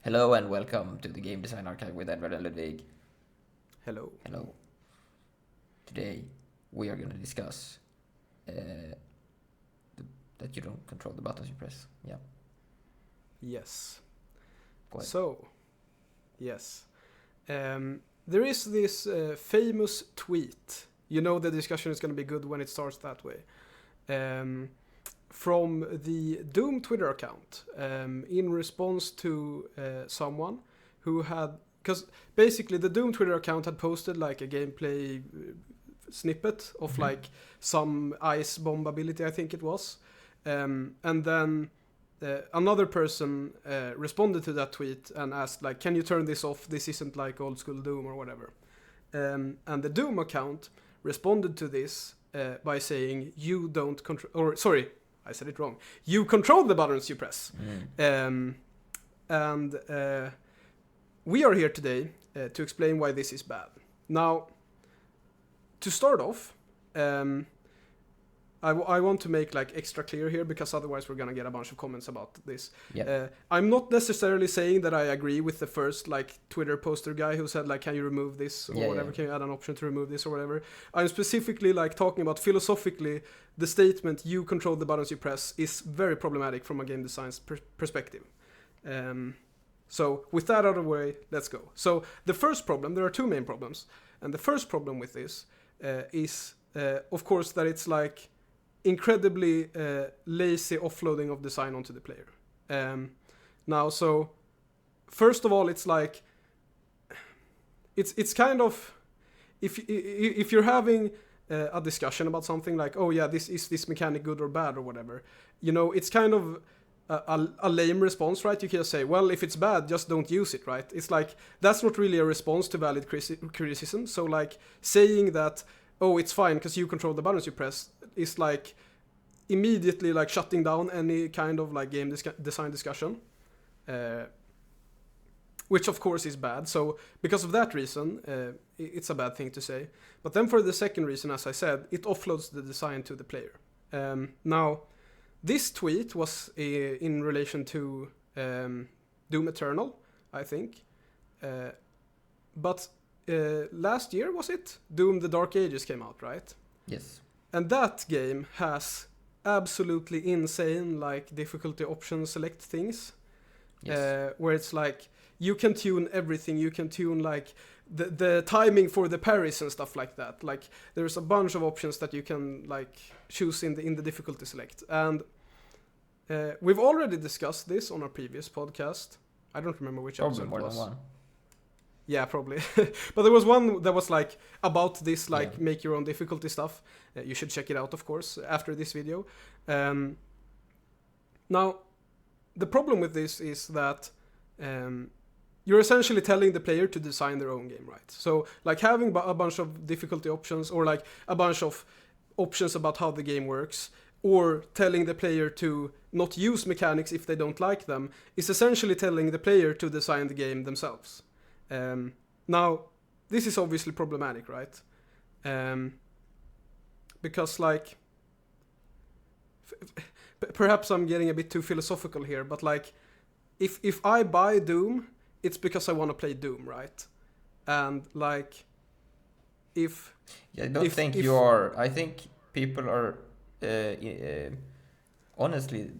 Hello and welcome to the Game Design Archive with Edward and Ludwig. Hello. Hello. Today we are going to discuss that you don't control the buttons you press. Yeah. Yes. Go ahead. So, yes. There is this famous tweet. You know the discussion is going to be good when it starts that way. From the Doom Twitter account in response to someone who had... Because basically the Doom Twitter account had posted like a gameplay snippet of like some ice bomb ability, I think it was. And then another person responded to that tweet and asked like, can you turn this off? This isn't like old school Doom or whatever. And the Doom account responded to this by saying, you don't control... Or sorry, I said it wrong. You control the buttons you press. We are here today to explain why this is bad. Now, to start off, I want to make like extra clear here because otherwise we're gonna get a bunch of comments about this. Yeah. I'm not necessarily saying that I agree with the first like Twitter poster guy who said like, can you remove this or whatever? Can you add an option to remove this or whatever? I'm specifically like talking about philosophically the statement you control the buttons you press is very problematic from a game design perspective. So with that out of the way, let's go. So the first problem, there are two main problems. And the first problem with this is, of course, that it's like incredibly lazy offloading of design onto the player. Now, so first of all, it's like, it's kind of, if you're having a discussion about something like, oh yeah, is this mechanic good or bad or whatever, you know, it's kind of a lame response, right? You can just say, well, if it's bad, just don't use it, right? It's like, that's not really a response to valid criticism. So like saying that, oh, it's fine because you control the buttons you press is like immediately like shutting down any kind of like game design discussion, which of course is bad. So because of that reason, it's a bad thing to say. But then for the second reason, as I said, it offloads the design to the player. Now, this tweet was in relation to Doom Eternal, I think. But last year, was it? Doom The Dark Ages came out, right? Yes. And that game has absolutely insane like difficulty option select things. Yes. Where it's like you can tune everything. You can tune like the timing for the parries and stuff like that. Like there's a bunch of options that you can like choose in the difficulty select. And we've already discussed this on our previous podcast. I don't remember which episode Probably more it was. than one. Yeah, probably. But there was one that was like about this, like make your own difficulty stuff. You should check it out, of course, after this video. Now, the problem with this is that you're essentially telling the player to design their own game, right? So, like having a bunch of difficulty options or like a bunch of options about how the game works, or telling the player to not use mechanics if they don't like them, is essentially telling the player to design the game themselves. Now, this is obviously problematic, right? Because like, perhaps I'm getting a bit too philosophical here, but like, if I buy Doom, it's because I want to play Doom, right? And like, if... Yeah, I don't think you are. I think people are, honestly,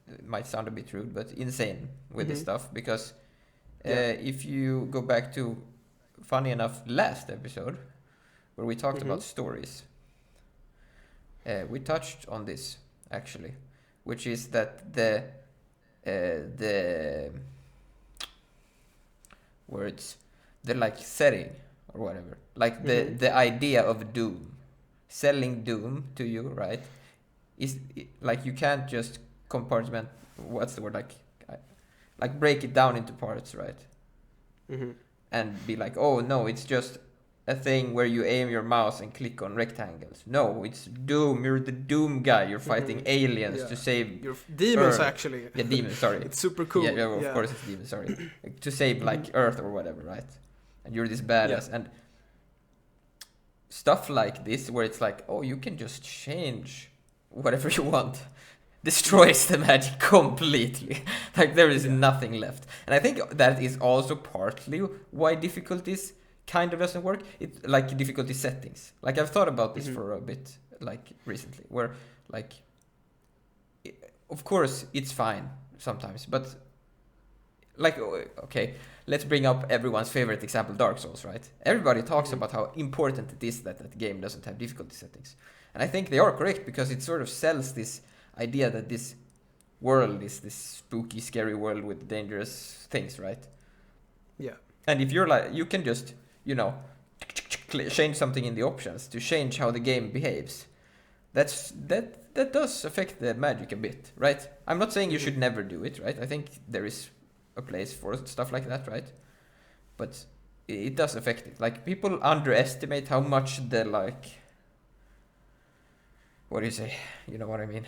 it might sound a bit rude, but insane with this stuff, because if you go back to, funny enough, last episode, where we talked about stories, we touched on this, actually, which is that the words, the like setting, or whatever, like the idea of Doom, selling Doom to you, right, is like you can't just compartment, what's the word, like break it down into parts, right? And be like, oh no, it's just a thing where you aim your mouse and click on rectangles. No, it's Doom. You're the Doom guy. You're fighting aliens to save... You're demons, Earth. actually. Yeah, demons, sorry. It's super cool. Yeah, of course it's demons, sorry. To save like Earth or whatever, right? And you're this badass. And stuff like this where it's like, oh, you can just change whatever you want. destroys the magic completely. Like there is nothing left. And I think that is also partly why difficulties kind of doesn't work. It like difficulty settings. Like I've thought about this for a bit, like recently, where like, of course it's fine sometimes, but like okay, let's bring up everyone's favorite example, Dark Souls, right? Everybody talks about how important it is that that game doesn't have difficulty settings, and I think they are correct because it sort of sells this idea that this world is this spooky, scary world with dangerous things, right? Yeah. And if you're like, you can just, you know, change something in the options to change how the game behaves. That does affect the magic a bit, right? I'm not saying you should never do it, right? I think there is a place for stuff like that, right? But it does affect it. Like people underestimate how much the like, what do you say? You know what I mean?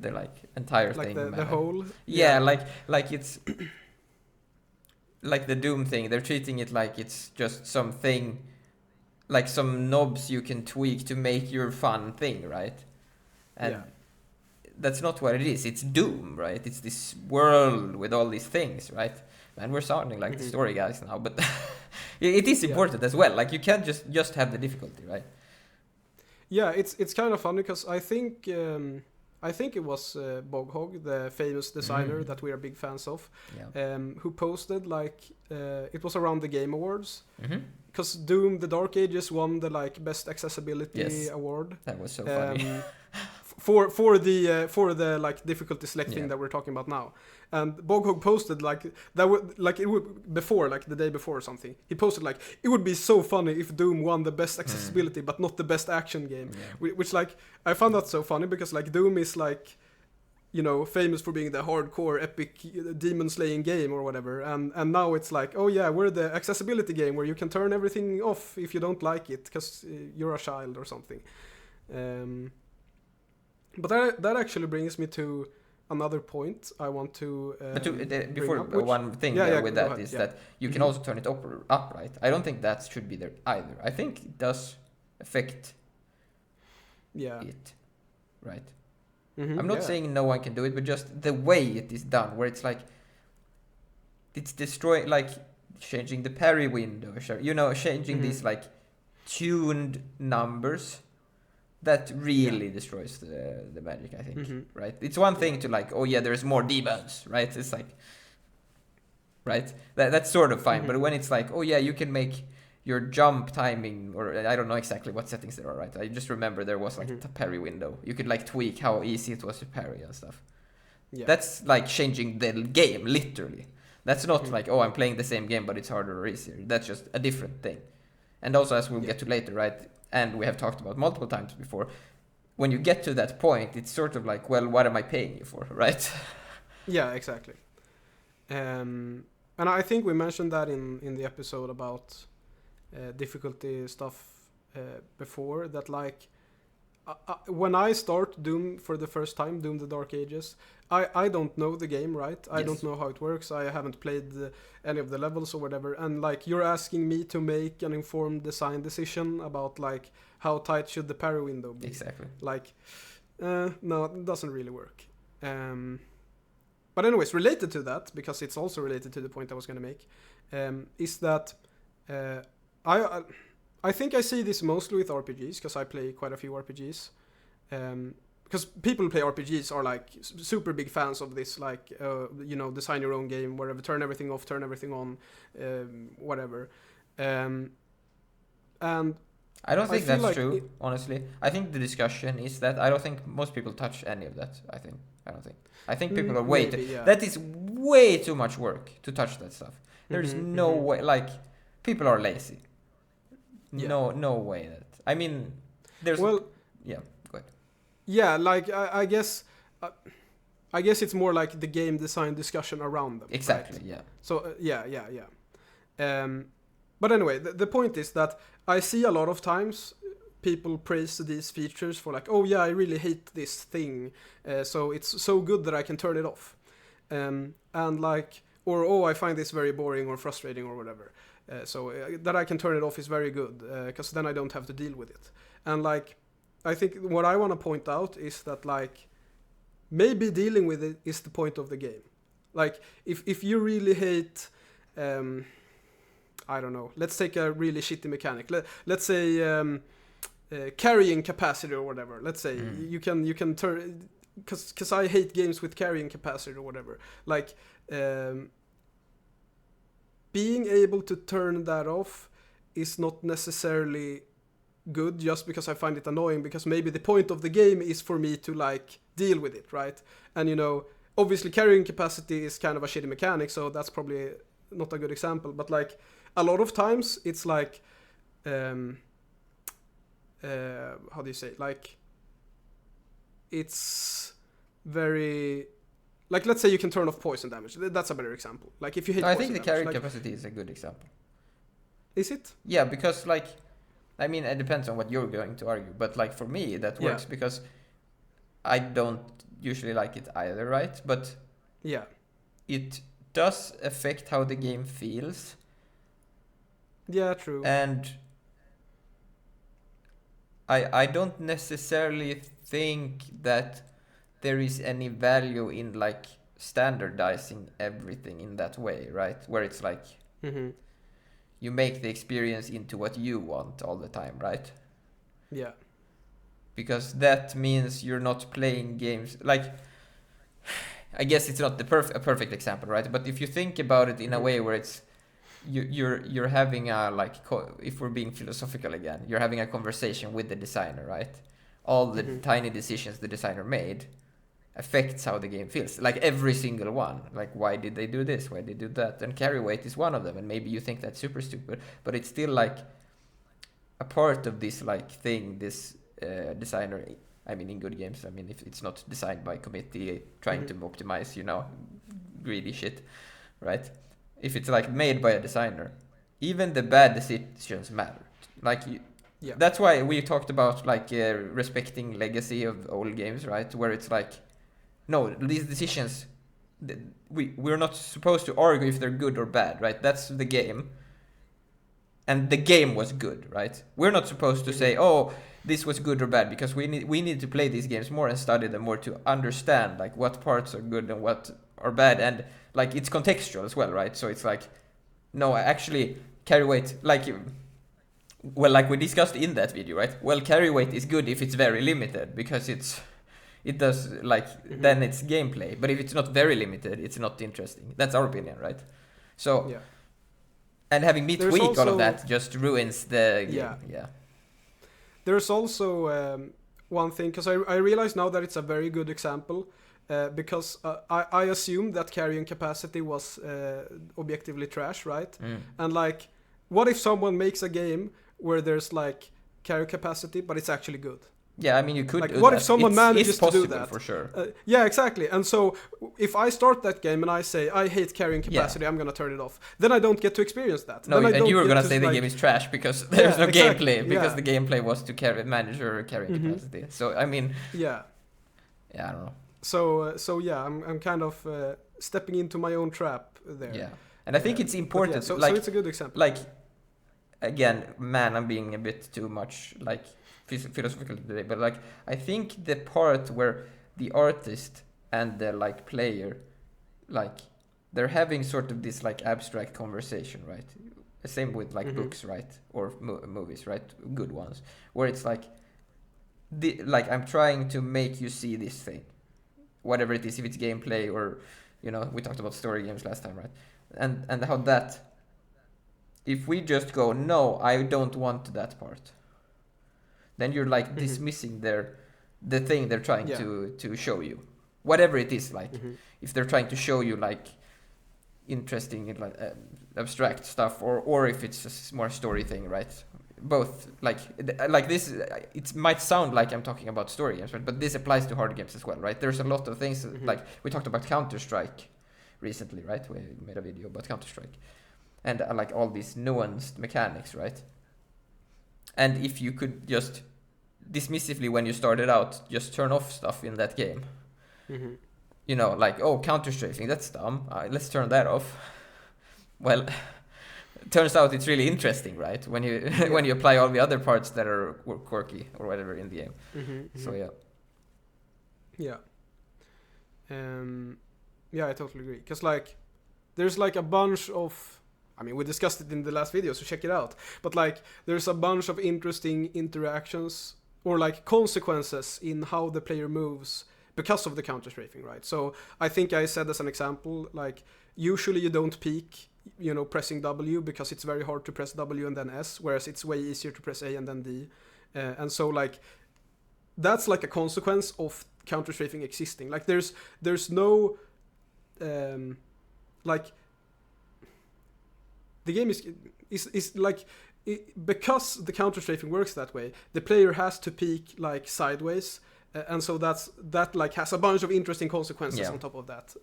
The like entire like thing. The whole. Yeah, like it's like the Doom thing. They're treating it like it's just something, like some knobs you can tweak to make your fun thing, right? And that's not what it is. It's Doom, right? It's this world with all these things, right? And we're sounding like the story guys now, but it is important as well. Like you can't just have the difficulty, right? Yeah, it's kind of funny because I think it was Boghog, the famous designer that we are big fans of, who posted like it was around the Game Awards. Because Doom: The Dark Ages won the like best accessibility award. That was so funny. for the like difficulty selecting that we're talking about now. And Boghog posted like that would like it would before like the day before or something. He posted like it would be so funny if Doom won the best accessibility but not the best action game. Which like I found that so funny because like Doom is like, you know, famous for being the hardcore epic demon slaying game or whatever, and now it's like, oh yeah, we're the accessibility game where you can turn everything off if you don't like it because you're a child or something. But that actually brings me to another point I want to before up, one thing with that ahead, is that you can also turn it up, right? I don't think that should be there either. I think it does affect it, right? I'm not saying no one can do it, but just the way it is done, where it's like it's destroying, like changing the parry window, you know, changing these like tuned numbers. That really destroys the magic, I think, right? It's one thing to like, oh yeah, there's more demons, right? It's like, right? That's sort of fine. But when it's like, oh yeah, you can make your jump timing, or I don't know exactly what settings there are, right? I just remember there was like a parry window. You could like tweak how easy it was to parry and stuff. Yeah. That's like changing the game, literally. That's not like, oh, I'm playing the same game, but it's harder or easier. That's just a different thing. And also, as we'll get to later, right? And we have talked about multiple times before, when you get to that point, it's sort of like, well, what am I paying you for, right? Yeah, exactly. And I think we mentioned that in the episode about difficulty stuff before, that like when I start Doom for the first time, Doom: The Dark Ages, I don't know the game, right? I don't know how it works. I haven't played any of the levels or whatever. And like you're asking me to make an informed design decision about like how tight should the parry window be. Exactly. Like, no, it doesn't really work. But anyways, related to that, because it's also related to the point I was going to make, is that I think I see this mostly with RPGs, because I play quite a few RPGs. Because people who play RPGs are like super big fans of this, like, you know, design your own game, wherever, turn everything off, turn everything on, whatever. And I don't think that's like true, honestly. I think the discussion is that I don't think most people touch any of that. I think people are that is way too much work to touch that stuff. There's no way, like, people are lazy. Yeah. No way that. I mean, there's. Well, yeah, go ahead. Yeah, like I guess it's more like the game design discussion around them. Exactly. Right? Yeah. So yeah. But anyway, the point is that I see a lot of times people praise these features for like, oh yeah, I really hate this thing, so it's so good that I can turn it off, and like, or oh, I find this very boring or frustrating or whatever. So that I can turn it off is very good, because then I don't have to deal with it. And like, I think what I want to point out is that like, maybe dealing with it is the point of the game. Like, if you really hate, I don't know, let's take a really shitty mechanic. Let's say carrying capacity or whatever. Let's say you can turn, because I hate games with carrying capacity or whatever. Like, being able to turn that off is not necessarily good just because I find it annoying, because maybe the point of the game is for me to like deal with it, right? And you know, obviously carrying capacity is kind of a shitty mechanic, so that's probably not a good example, but like a lot of times it's like how do you say, like it's very, like, let's say you can turn off poison damage. That's a better example. Like if you hate I poison think the damage, carrying like, capacity is a good example. Is it? Yeah, because like, I mean, it depends on what you're going to argue, but like for me that works because I don't usually like it either, right? But yeah, it does affect how the game feels. Yeah, true. And I don't necessarily think that there is any value in like standardizing everything in that way, right? Where it's like you make the experience into what you want all the time, right? Yeah. Because that means you're not playing games like, I guess it's not a perfect example, right? But if you think about it in a way where it's you're having a like if we're being philosophical again, you're having a conversation with the designer, right? All the tiny decisions the designer made affects how the game feels, like every single one. Like, why did they do this, why did they do that? And carry weight is one of them, and maybe you think that's super stupid, but it's still like a part of this like thing this designer, I mean in good games, I mean if it's not designed by committee trying to optimize, you know, greedy shit, right? If it's like made by a designer, even the bad decisions matter. Like that's why we talked about like respecting legacy of old games, right? Where it's like, no, these decisions, we're not supposed to argue if they're good or bad, right? That's the game. And the game was good, right? We're not supposed to say, oh, this was good or bad, because we need to play these games more and study them more to understand like what parts are good and what are bad, and like it's contextual as well, right? So it's like, no, actually carry weight, like, well, like we discussed in that video, right? Well, carry weight is good if it's very limited, because it does like then it's gameplay. But if it's not very limited, it's not interesting. That's our opinion, right? So and having me tweak also, all of that just ruins the game. Yeah. There's also one thing, because I realize now that it's a very good example, because I assume that carrying capacity was objectively trash, right? And like, what if someone makes a game where there's like carry capacity, but it's actually good? Yeah, I mean, you could like, do what that. If someone manages to do that? For sure. Yeah, exactly. And so if I start that game and I say I hate carrying capacity, I'm gonna turn it off. Then I don't get to experience that. No, then and you were gonna say the game is trash because there's no gameplay, because the gameplay was to manage your carrying capacity. So I mean, yeah, I don't know. So yeah, I'm kind of stepping into my own trap there. Yeah, and I think it's important. So it's a good example. Like, again, man, I'm being a bit too much like philosophical today, but like I think the part where the artist and the like player, like they're having sort of this like abstract conversation, right? The same with like books, right? Or movies, right? Good ones, where it's like like I'm trying to make you see this thing, whatever it is, if it's gameplay or, you know, we talked about story games last time, right? And how that, if we just go, no, I don't want that part, then you're like dismissing the thing they're trying to show you, whatever it is. Like if they're trying to show you like interesting like abstract stuff, or if it's a more story thing, right? Both like this, it might sound like I'm talking about story games, right? But this applies to hard games as well, right? There's a lot of things like we talked about Counter-Strike recently, right? We made a video about Counter-Strike and like all these nuanced mechanics, right? And if you could just dismissively, when you started out, just turn off stuff in that game, you know, like, oh, counter-strafing, that's dumb, let's turn that off. Well, turns out it's really interesting, right? When you when you apply all the other parts that are quirky or whatever in the game. So yeah. Yeah, I totally agree. Because like, there's like a bunch of, I mean, we discussed it in the last video, so check it out. But like, there's a bunch of interesting interactions or like consequences in how the player moves because of the counter strafing, right? So I think I said as an example, like, usually you don't peek, you know, pressing W because it's very hard to press W and then S, whereas it's way easier to press A and then D. And so like, that's like a consequence of counter strafing existing. Like there's no like the game is like because the counter strafing works that way, the player has to peek like sideways, and so that like has a bunch of interesting consequences on top of that,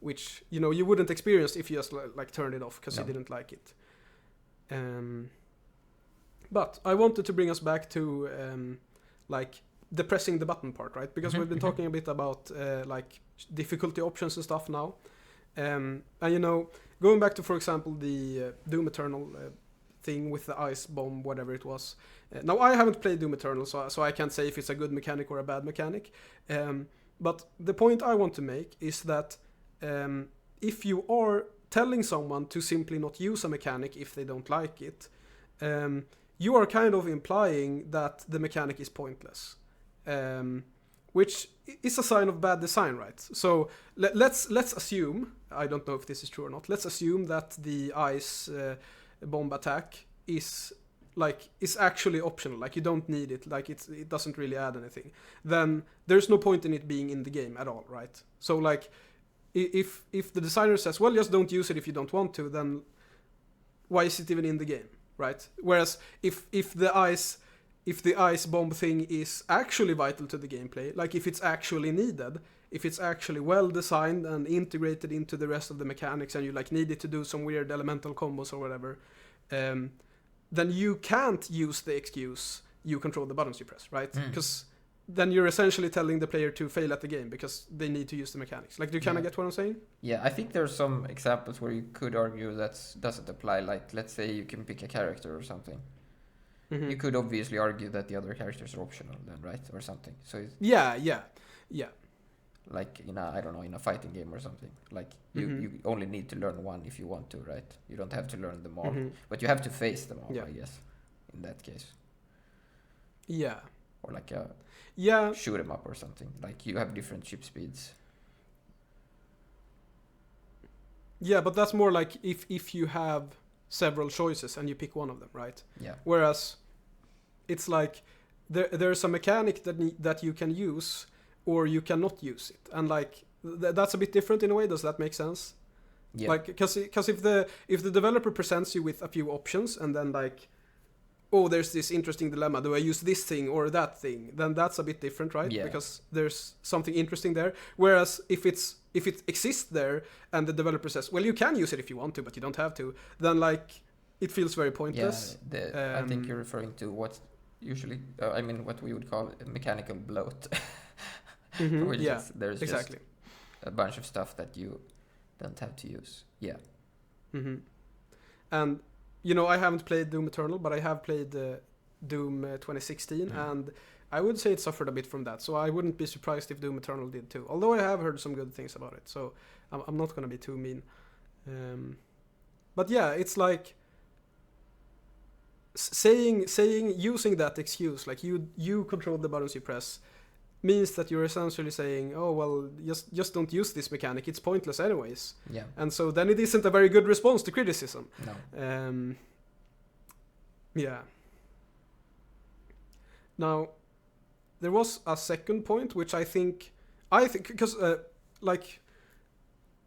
which you know you wouldn't experience if you just like turned it off because you didn't like it. But I wanted to bring us back to like the pressing the button part, right? Because we've been talking a bit about like difficulty options and stuff now, and you know, going back to, for example, the Doom Eternal thing with the ice bomb, whatever it was. Now I haven't played Doom Eternal, so I can't say if it's a good mechanic or a bad mechanic. But the point I want to make is that if you are telling someone to simply not use a mechanic if they don't like it, you are kind of implying that the mechanic is pointless, which is a sign of bad design, right? So let's assume, I don't know if this is true or not, let's assume that the ice bomb attack is actually optional, like you don't need it, like it doesn't really add anything. Then there's no point in it being in the game at all, right? So like if the designer says, well, just don't use it if you don't want to, then why is it even in the game, right? Whereas if the ice bomb thing is actually vital to the gameplay, like if it's actually needed, if it's actually well designed and integrated into the rest of the mechanics, and you like need it to do some weird elemental combos or whatever, then you can't use the excuse you control the buttons you press, right? Because then you're essentially telling the player to fail at the game because they need to use the mechanics. Like, do you kind of get what I'm saying? Yeah, I think there's some examples where you could argue that doesn't apply. Like, let's say you can pick a character or something. You could obviously argue that the other characters are optional then, right? Or something. So it's yeah. like in a fighting game or something. Like you only need to learn one if you want to, right? You don't have to learn them all, but you have to face them all, I guess, in that case. Yeah. Or like a shoot 'em up or something. Like you have different ship speeds. Yeah, but that's more like if you have several choices and you pick one of them, right? Yeah. Whereas it's like there's a mechanic that you can use or you cannot use it, and like that's a bit different in a way. Does that make sense? Yeah. Like because if the developer presents you with a few options and then like, oh, there's this interesting dilemma, do I use this thing or that thing? Then that's a bit different, right? Yeah. Because there's something interesting there. Whereas if it exists there and the developer says, well, you can use it if you want to, but you don't have to, then like it feels very pointless. Yeah, I think you're referring to what usually, what we would call a mechanical bloat. There's exactly. just a bunch of stuff that you don't have to use. Yeah. And you know, I haven't played Doom Eternal, but I have played Doom 2016, and I would say it suffered a bit from that. So I wouldn't be surprised if Doom Eternal did too. Although I have heard some good things about it, so I'm not gonna be too mean. But yeah, it's like using that excuse, like you control the buttons you press, means that you're essentially saying, oh well, just don't use this mechanic, it's pointless anyways. Yeah. And so then it isn't a very good response to criticism. No. Yeah. Now, there was a second point which I think because like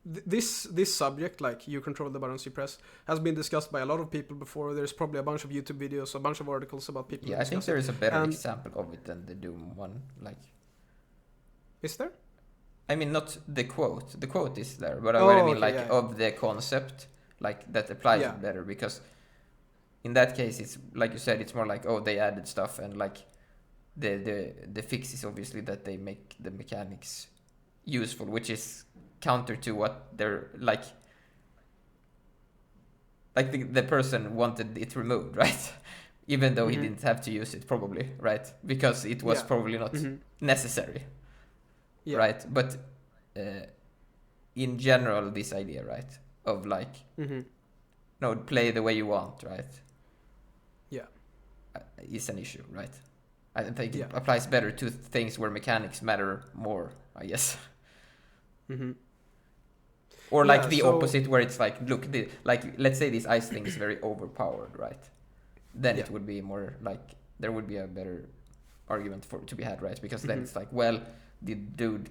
this subject, like you control the buttons you press, has been discussed by a lot of people before. There's probably a bunch of YouTube videos, a bunch of articles about people. Yeah, I think there is a better example of it than the Doom one. Like, is there? I mean, not the quote. The quote is there, but what I mean, of the concept, like that applies better, because in that case, it's like you said, it's more like, oh, they added stuff, and like the fix is obviously that they make the mechanics useful, which is counter to what they're like the person wanted it removed, right? Even though he didn't have to use it, probably, right? Because it was probably not necessary. right? But in general, this idea, right, of like, no, play the way you want, right? Yeah. Is an issue, right? I think it applies better to things where mechanics matter more, I guess. Or like the opposite, where it's like, look, like let's say this ice thing is very overpowered, right? Then it would be more like there would be a better argument to be had, right? Because then it's like, well, the dude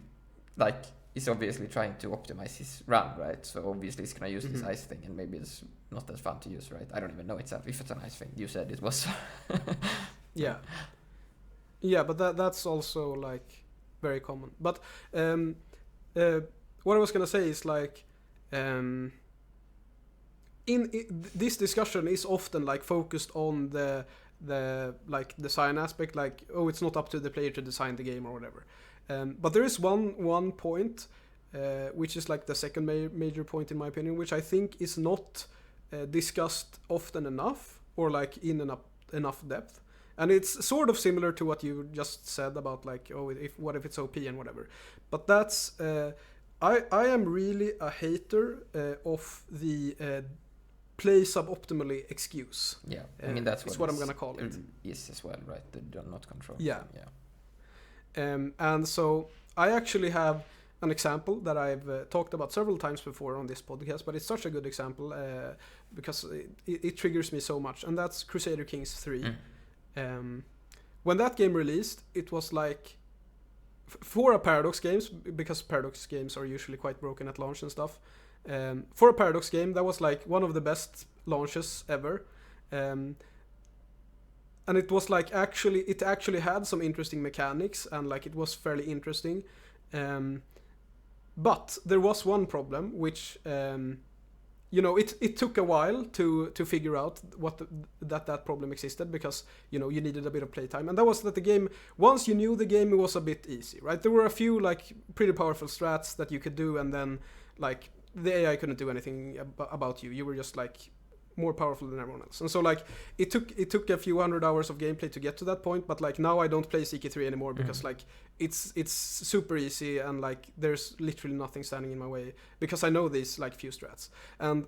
like is obviously trying to optimize his run, right? So obviously he's gonna use this ice thing, and maybe it's not as fun to use, right? I don't even know if it's an ice thing. You said it was. Yeah, but that's also like very common. But what I was gonna say is like, this discussion is often like focused on the like design aspect, like, oh, it's not up to the player to design the game or whatever. But there is one point, which is like the second major point in my opinion, which I think is not discussed often enough, or like in enough depth. And it's sort of similar to what you just said about like, oh, what if it's OP and whatever. But that's I am really a hater of the play suboptimally excuse. Yeah, I mean that's what I'm gonna call it. Is as well, right? The do not control. Yeah. Yeah. And so I actually have an example that I've talked about several times before on this podcast, but it's such a good example because it triggers me so much, and that's Crusader Kings 3. When that game released, it was like, for a Paradox games, because Paradox games are usually quite broken at launch and stuff, for a Paradox game, that was like one of the best launches ever. And it was like it actually had some interesting mechanics, and like it was fairly interesting. But there was one problem, which it took a while to figure out that problem existed, because you needed a bit of playtime, and that was that the game, once you knew the game, it was a bit easy, right? There were a few like pretty powerful strats that you could do, and then like the AI couldn't do anything about you. You were just like more powerful than everyone else. And so like it took a few hundred hours of gameplay to get to that point, but like now I don't play CK3 anymore because like it's super easy, and like there's literally nothing standing in my way because I know these like few strats. And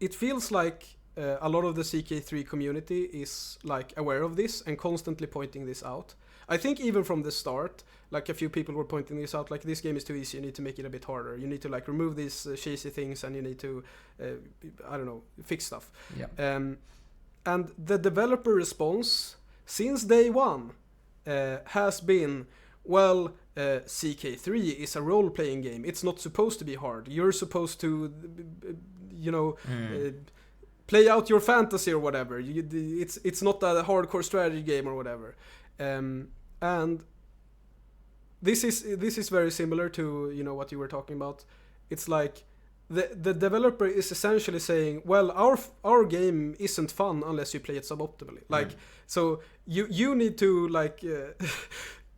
it feels like a lot of the CK3 community is like aware of this and constantly pointing this out. I think even from the start, like a few people were pointing this out, like this game is too easy, you need to make it a bit harder. You need to like remove these cheesy things, and you need to, I don't know, fix stuff. Yeah. And the developer response since day one has been, well, CK3 is a role-playing game. It's not supposed to be hard. You're supposed to, play out your fantasy or whatever. It's not a hardcore strategy game or whatever. And this is very similar to what you were talking about. It's like the developer is essentially saying, well, our game isn't fun unless you play it suboptimally. Like, so you need to like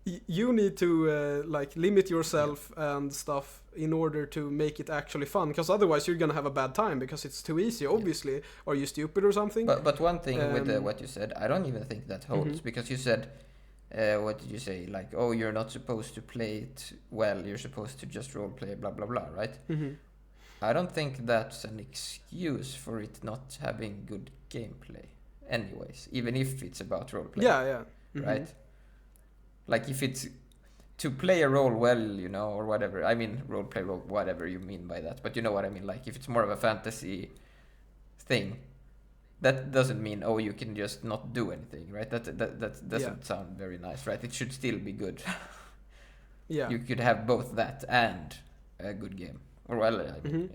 like limit yourself and stuff in order to make it actually fun, because otherwise you're gonna have a bad time because it's too easy. Obviously, are you stupid or something? But one thing with what you said, I don't even think that holds, because you said, what did you say? Like, oh, you're not supposed to play it well. You're supposed to just role play, blah blah blah, right? I don't think that's an excuse for it not having good gameplay. Anyways, even if it's about role play. Yeah. Right. Like if it's to play a role well, or whatever. I mean, role play, whatever you mean by that. But you know what I mean. Like if it's more of a fantasy thing, that doesn't mean, oh, you can just not do anything, right? That doesn't sound very nice, right? It should still be good. Yeah. You could have both that and a good game, or well, I mean,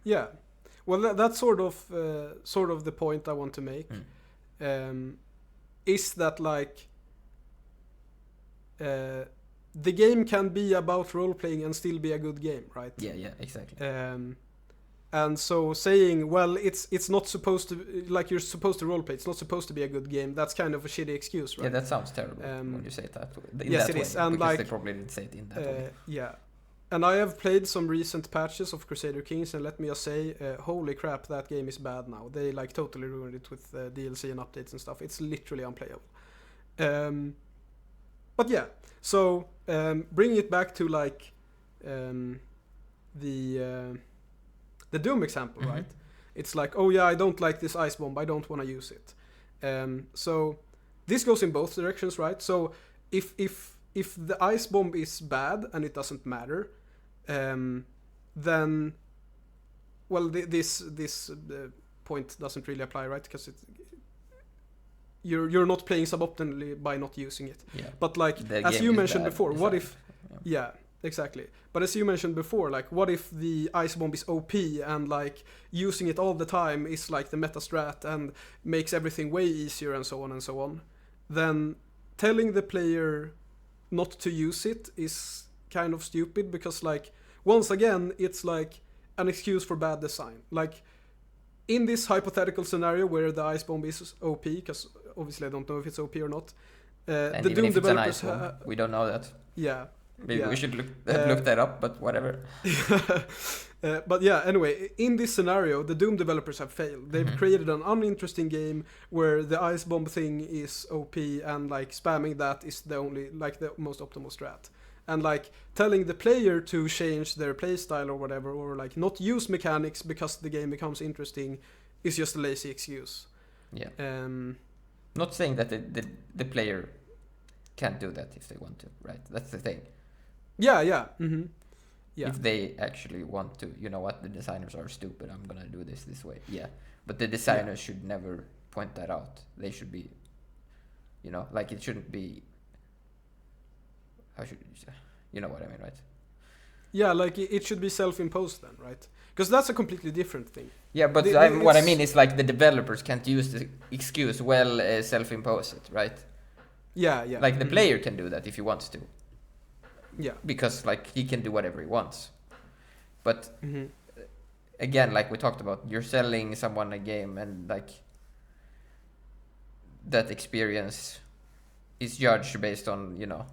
yeah. Well, that's sort of the point I want to make. Is that like the game can be about role playing and still be a good game, right? Yeah, exactly. And so saying, well, it's not supposed to, like, you're supposed to roleplay, it's not supposed to be a good game, that's kind of a shitty excuse, right? Yeah, that sounds terrible when you say it that way. Yes, it is. And because like, they probably didn't say it in that way. Yeah. And I have played some recent patches of Crusader Kings, and let me just say, holy crap, that game is bad now. They like totally ruined it with DLC and updates and stuff. It's literally unplayable. But yeah, so bringing it back to like the Doom example, right? It's like, oh yeah, I don't like this ice bomb, I don't want to use it. So this goes in both directions, right? So if the ice bomb is bad and it doesn't matter, then well, this point doesn't really apply, right? Because you're not playing suboptimally by not using it. Yeah. But like as you mentioned before, what if yeah, exactly. But as you mentioned before, like what if the ice bomb is OP and like using it all the time is like the meta strat and makes everything way easier and so on and so on? Then telling the player not to use it is kind of stupid, because like once again it's like an excuse for bad design. Like in this hypothetical scenario where the ice bomb is OP, because obviously I don't know if it's OP or not. And the even Doom if it's an developers, ice bomb, we don't know that. Yeah. Maybe we should look that up, but whatever. But yeah, anyway, in this scenario, the Doom developers have failed. They've created an uninteresting game where the ice bomb thing is OP and like spamming that is the only, like the most optimal strat. And like telling the player to change their playstyle or whatever, or like not use mechanics because the game becomes interesting, is just a lazy excuse. Yeah. Not saying that the player can't do that if they want to, right? That's the thing. Yeah. Mm-hmm. Yeah. If they actually want to, you know what, the designers are stupid, I'm gonna do this way. Yeah. But the designers should never point that out. They should be, you know, like it shouldn't be, how should you know what I mean, right? Yeah, like it should be self-imposed then, right? Because that's a completely different thing. Yeah, but what I mean is like the developers can't use the excuse, well, self-impose it, right? Yeah. Like the player can do that if he wants to. Yeah. Because like he can do whatever he wants. But again, like we talked about, you're selling someone a game and like that experience is judged based on, you know,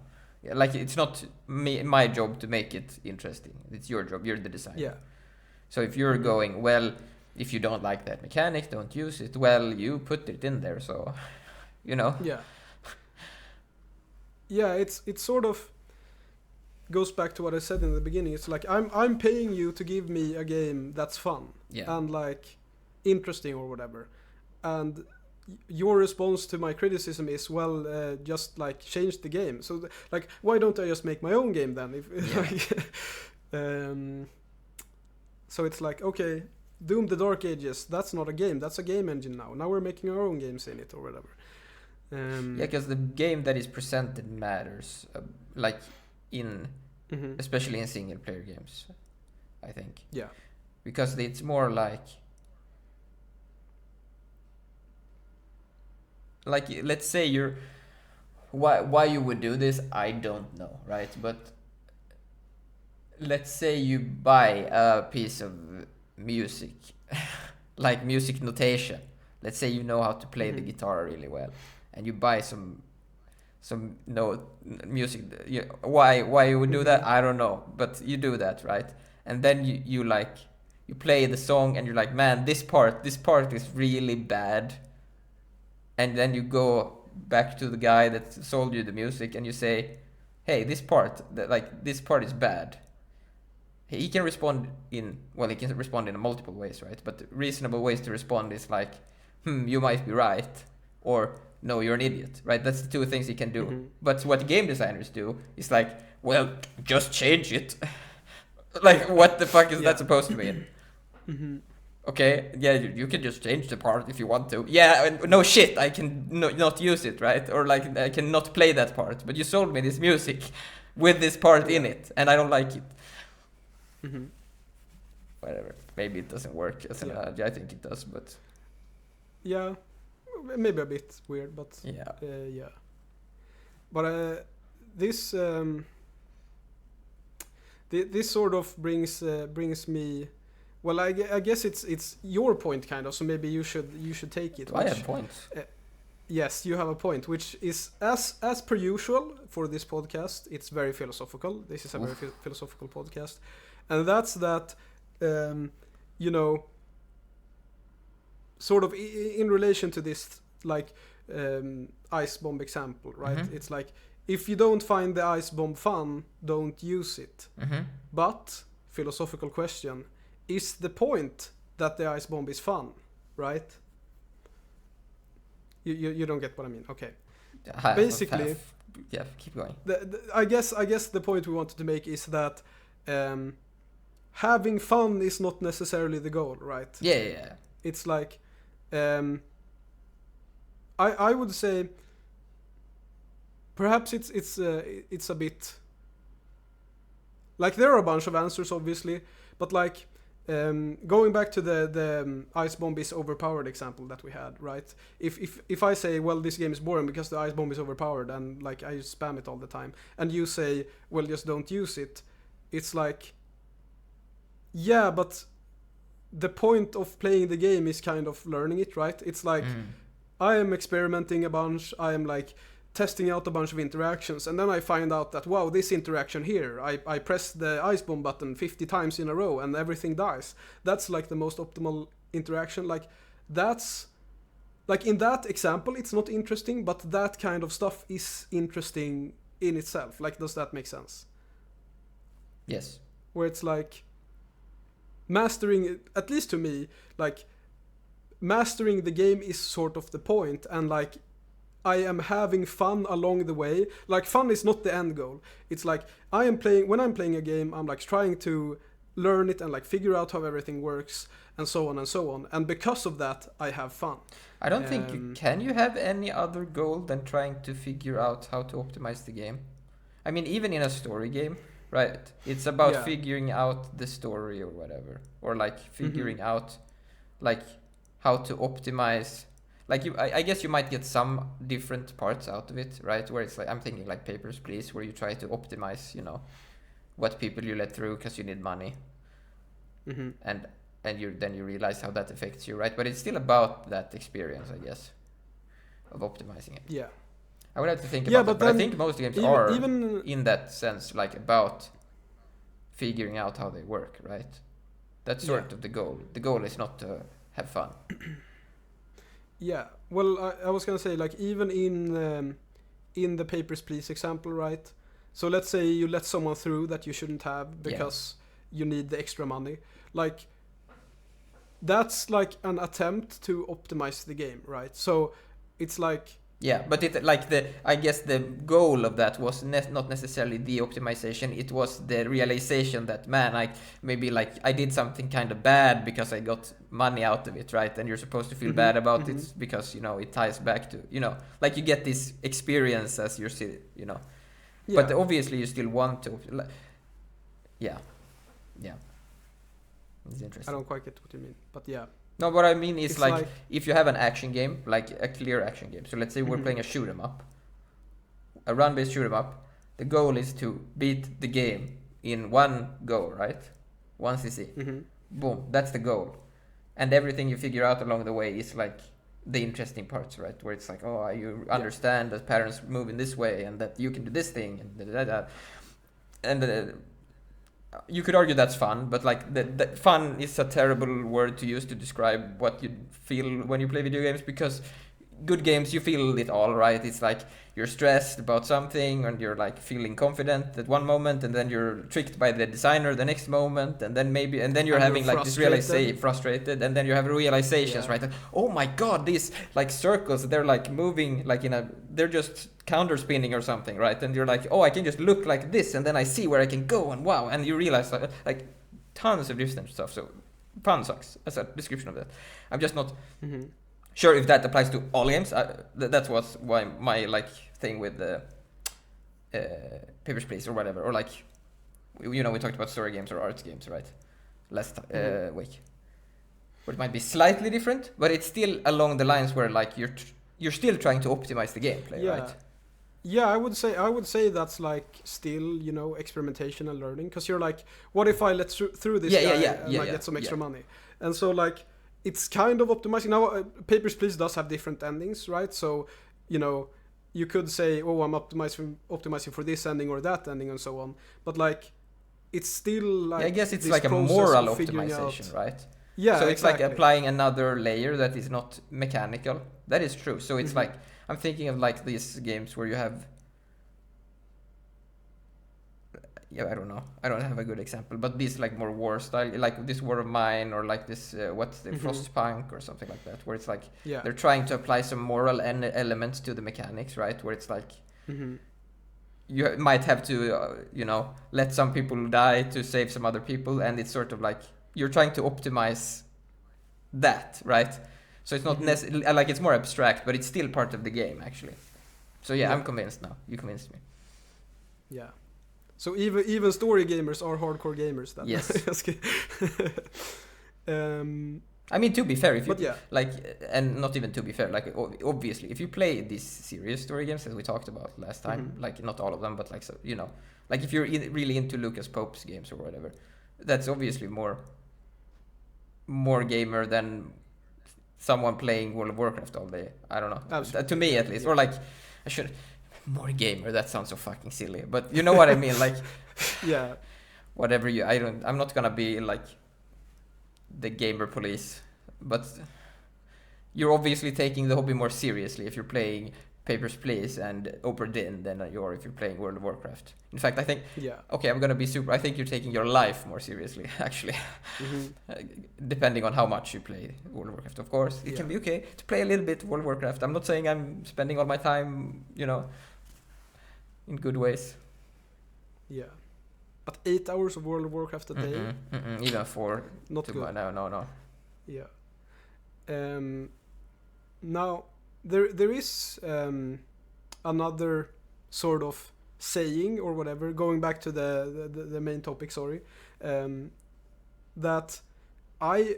like it's not my job to make it interesting. It's your job. You're the designer. Yeah. So if you're going, well, if you don't like that mechanic, don't use it. Well, you put it in there, so you know. Yeah. Yeah, it's sort of goes back to what I said in the beginning. It's like I'm paying you to give me a game that's fun and like interesting or whatever, and your response to my criticism is, well, just like change the game. So like, why don't I just make my own game then? So it's like, okay, Doom: The Dark Ages, that's not a game, that's a game engine now. Now we're making our own games in it or whatever. Yeah, because the game that is presented matters, like in especially in single player games, I think. Yeah. Because it's more like let's say you're why you would do this, I don't know, right? But let's say you buy a piece of music like music notation. Let's say you know how to play the guitar really well, and you buy some note music. Why you would do that, I don't know, but you do that, right? And then you play the song and you're like, man, this part is really bad. And then you go back to the guy that sold you the music and you say, hey, this part is bad. He can respond in multiple ways, right? But reasonable ways to respond is like, you might be right, or no, you're an idiot, right? That's the two things he can do. But what game designers do is like, well, just change it. Like, what the fuck is that supposed to mean? Okay, yeah, you can just change the part if you want to. Yeah, no shit, I can not use it, right? Or like, I cannot play that part. But you sold me this music with this part in it, and I don't like it. Whatever. Maybe it doesn't work as an analogy. I think it does, but... Yeah, maybe a bit weird, but... Yeah. Yeah. But this... this sort of brings me... Well, I guess it's your point, kind of. So maybe you should take it. I have points. Yes, you have a point, which is as per usual for this podcast. It's very philosophical. This is a very philosophical podcast, and that's that. You know, sort of in relation to this, like ice bomb example, right? It's like if you don't find the ice bomb fun, don't use it. But philosophical question: is the point that the ice bomb is fun, right? You don't get what I mean. Okay. Basically, yeah, keep going. I guess the point we wanted to make is that having fun is not necessarily the goal, right? Yeah. It's like I would say perhaps it's a bit like there are a bunch of answers obviously, but like going back to the ice bomb is overpowered example that we had, right? If I say, well, this game is boring because the ice bomb is overpowered and like I just spam it all the time, and you say, well, just don't use it, it's like, yeah, but the point of playing the game is kind of learning it, right? It's like I am experimenting a bunch, I am like testing out a bunch of interactions, and then I find out that, wow, this interaction here, I press the ice bomb button 50 times in a row and everything dies. That's like the most optimal interaction. Like that's like in that example it's not interesting, but that kind of stuff is interesting in itself. Like, does that make sense? Yes. Where it's like mastering, at least to me, like mastering the game is sort of the point, and like I am having fun along the way. Like, fun is not the end goal. It's like when I'm playing a game, I'm like trying to learn it and like figure out how everything works and so on and so on. And because of that, I have fun. I don't think you have any other goal than trying to figure out how to optimize the game. I mean, even in a story game, right? It's about figuring out the story or whatever, or like figuring out like how to optimize. Like I guess you might get some different parts out of it, right? Where it's like, I'm thinking like Papers, Please, where you try to optimize, what people you let through because you need money, and you realize how that affects you, right? But it's still about that experience, I guess, of optimizing it. Yeah, I would have to think about it, but I think most games are even in that sense like about figuring out how they work, right? That's sort of the goal. The goal is not to have fun. Yeah, well, I was gonna say, like, even in the Papers, Please example, right? So let's say you let someone through that you shouldn't have because you need the extra money. Like, that's like an attempt to optimize the game, right? So it's like... Yeah, but I guess the goal of that was not necessarily the optimization. It was the realization that, man, I did something kind of bad because I got money out of it, right? And you're supposed to feel bad about it because, it ties back to, like you get this experience as you're still, Yeah. But obviously you still want to, yeah. It's interesting. I don't quite get what you mean, but yeah. No, what I mean is like if you have an action game, like a clear action game. So let's say we're playing a shoot 'em up, a run-based shoot 'em up. The goal is to beat the game in one go, right? One CC. Boom, that's the goal. And everything you figure out along the way is like the interesting parts, right? Where it's like, oh, you understand that patterns move in this way and that you can do this thing and and you could argue that's fun, but like the fun is a terrible word to use to describe what you feel when you play video games, because good games, you feel it all, right? It's like you're stressed about something and you're like feeling confident at one moment, and then you're tricked by the designer the next moment, and then you're having like this realization, frustrated, and then you have realizations, right? Like, oh my god, these like circles, they're like moving like they're just counter spinning or something, right? And you're like, oh, I can just look like this and then I see where I can go, and wow, and you realize like tons of different stuff. So fun sucks as a description of that. I'm just not sure if that applies to all games. That was why my like thing with the Papers, Please or whatever, or like we talked about story games or arts games, right? Last week, where it might be slightly different, but it's still along the lines where like you're still trying to optimize the gameplay, right? Yeah, I would say that's like still, experimentation and learning, because you're like, what if I let through this guy and I get some extra money? And so like it's kind of optimizing. Now Papers, Please does have different endings, right? So you could say, oh, I'm optimizing for this ending or that ending and so on, but like it's still like I guess it's like a moral optimization, right? Yeah, so it's like applying another layer that is not mechanical. That is true. So it's like I'm thinking of like these games where you have yeah, I don't know. I don't have a good example, but these like more war style, like this War of Mine, or like this what's the Frostpunk or something like that, where it's like they're trying to apply some moral elements to the mechanics, right? Where it's like you might have to let some people die to save some other people, and it's sort of like you're trying to optimize that, right? So it's not necessarily like it's more abstract, but it's still part of the game actually. So yeah, I'm convinced now. You convinced me. Yeah. So even story gamers are hardcore gamers then. Yes. I mean, to be fair, if you like, and not even to be fair, like obviously, if you play these serious story games as we talked about last time, like not all of them, but like so, like if you're really into Lucas Pope's games or whatever, that's obviously more gamer than someone playing World of Warcraft all day. I don't know. To me at least, or like I should. More gamer, that sounds so fucking silly, but you know what I mean, like whatever I'm not gonna be like the gamer police, but you're obviously taking the hobby more seriously if you're playing Papers, Please and Obra Dinn than if you're playing World of Warcraft. In fact, I think okay, I'm gonna be I think you're taking your life more seriously actually. Depending on how much you play World of Warcraft, of course it can be okay to play a little bit World of Warcraft. I'm not saying I'm spending all my time in good ways. Yeah. But 8 hours of World of Warcraft a day? Even 4. Not good. No. Yeah. Now, there is another sort of saying or whatever, going back to the main topic, sorry, that I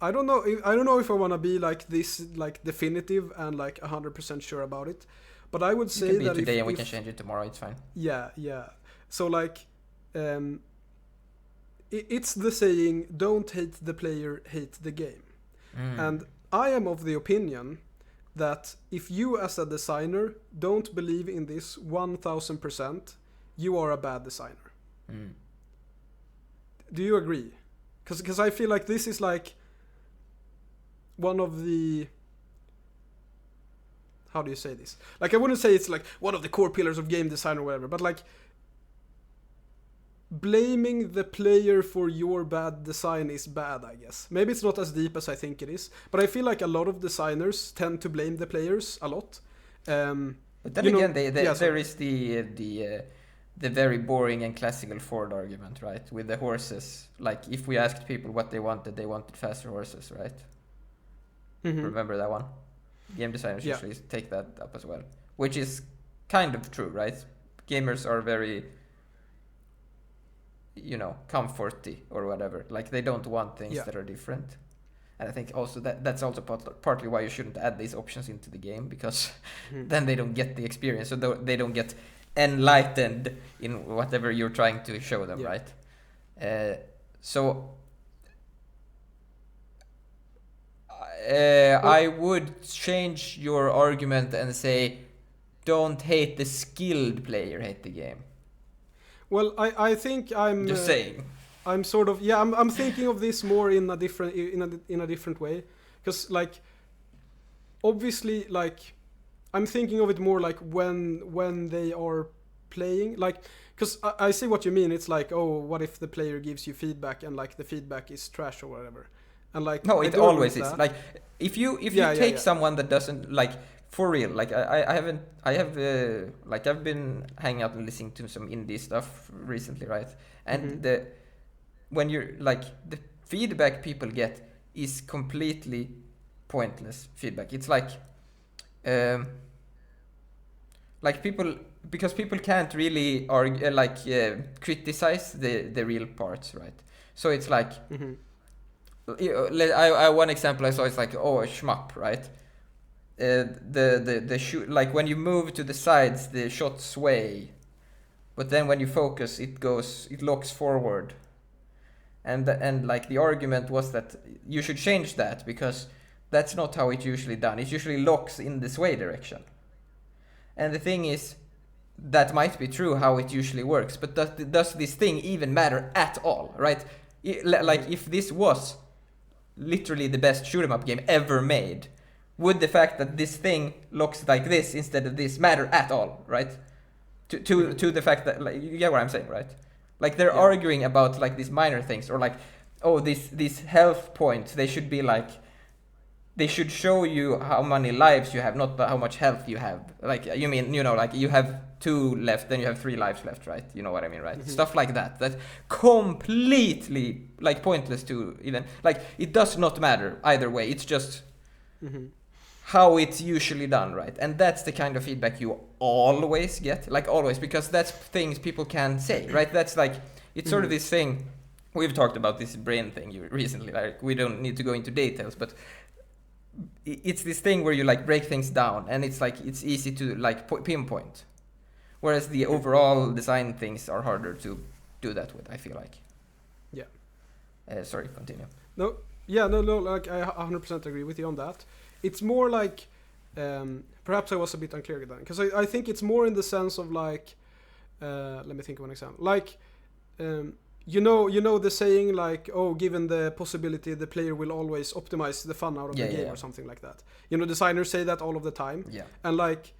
don't know if I want to be like this, like definitive and like 100% sure about it. But I would say that today and we can change it tomorrow. It's fine. Yeah. So like, it's the saying, "Don't hate the player, hate the game." And I am of the opinion that if you as a designer don't believe in this 1000%, you are a bad designer. Do you agree? Because I feel like this is like one of the... How do you say this? Like, I wouldn't say it's like one of the core pillars of game design or whatever, but like blaming the player for your bad design is bad, I guess. Maybe it's not as deep as I think it is, but I feel like a lot of designers tend to blame the players a lot. But then again, there is the very boring and classical Ford argument, right? With the horses. Like, if we asked people what they wanted faster horses, right? Remember that one? Game designers usually take that up as well, which is kind of true, right? Gamers are very, comforty or whatever. Like, they don't want things that are different. And I think also that's also partly why you shouldn't add these options into the game, because then they don't get the experience, so they don't get enlightened in whatever you're trying to show them, right? So I would change your argument and say, don't hate the skilled player, hate the game. Well, I think I'm just saying. I'm sort of I'm thinking of this more in a different way, because like obviously like I'm thinking of it more like when they are playing, like, because I see what you mean. It's like, oh, what if the player gives you feedback and like the feedback is trash or whatever. And like, no, it always is. Like, if you take someone that doesn't, like, for real, like I've been hanging out and listening to some indie stuff recently, right? And when you're like, the feedback people get is completely pointless feedback. It's like people, because people can't really argue, criticize the real parts, right? So it's like. One example I saw is like, a shmup, right? The shoot, like when you move to the sides, the shots sway, but then when you focus, it locks forward, and like the argument was that you should change that, because that's not how it's usually done. It usually locks in the sway direction, and the thing is, that might be true how it usually works, but does this thing even matter at all, right? Like, if this was literally the best shoot 'em up game ever made, would the fact that this thing looks like this instead of this matter at all, right? to the fact that, like, you get what I'm saying, right? Like they're Yeah. arguing about like these minor things, or like, oh, these health points, they should be like, they should show you how many lives you have, not how much health you have. Like, you mean, you know, like you have 2 left, then you have 3 lives left, right? You know what I mean, right? Stuff like that. That's completely like pointless to even, like, it does not matter either way. It's just how it's usually done, right? And that's the kind of feedback you always get, like always, because that's things people can say, right? That's like, it's sort of this thing, we've talked about this brain thing recently, like we don't need to go into details, but it's this thing where you like break things down, and it's like, it's easy to like pinpoint, whereas the overall design things are harder to do that with, I feel like. Yeah. Sorry, continue. No, like I 100% agree with you on that. It's more like, perhaps I was a bit unclear then, because I think it's more in the sense of like, let me think of an example. Like, you know the saying like, oh, given the possibility, the player will always optimize the fun out of the game or something like that. You know, designers say that all of the time. Yeah. And like,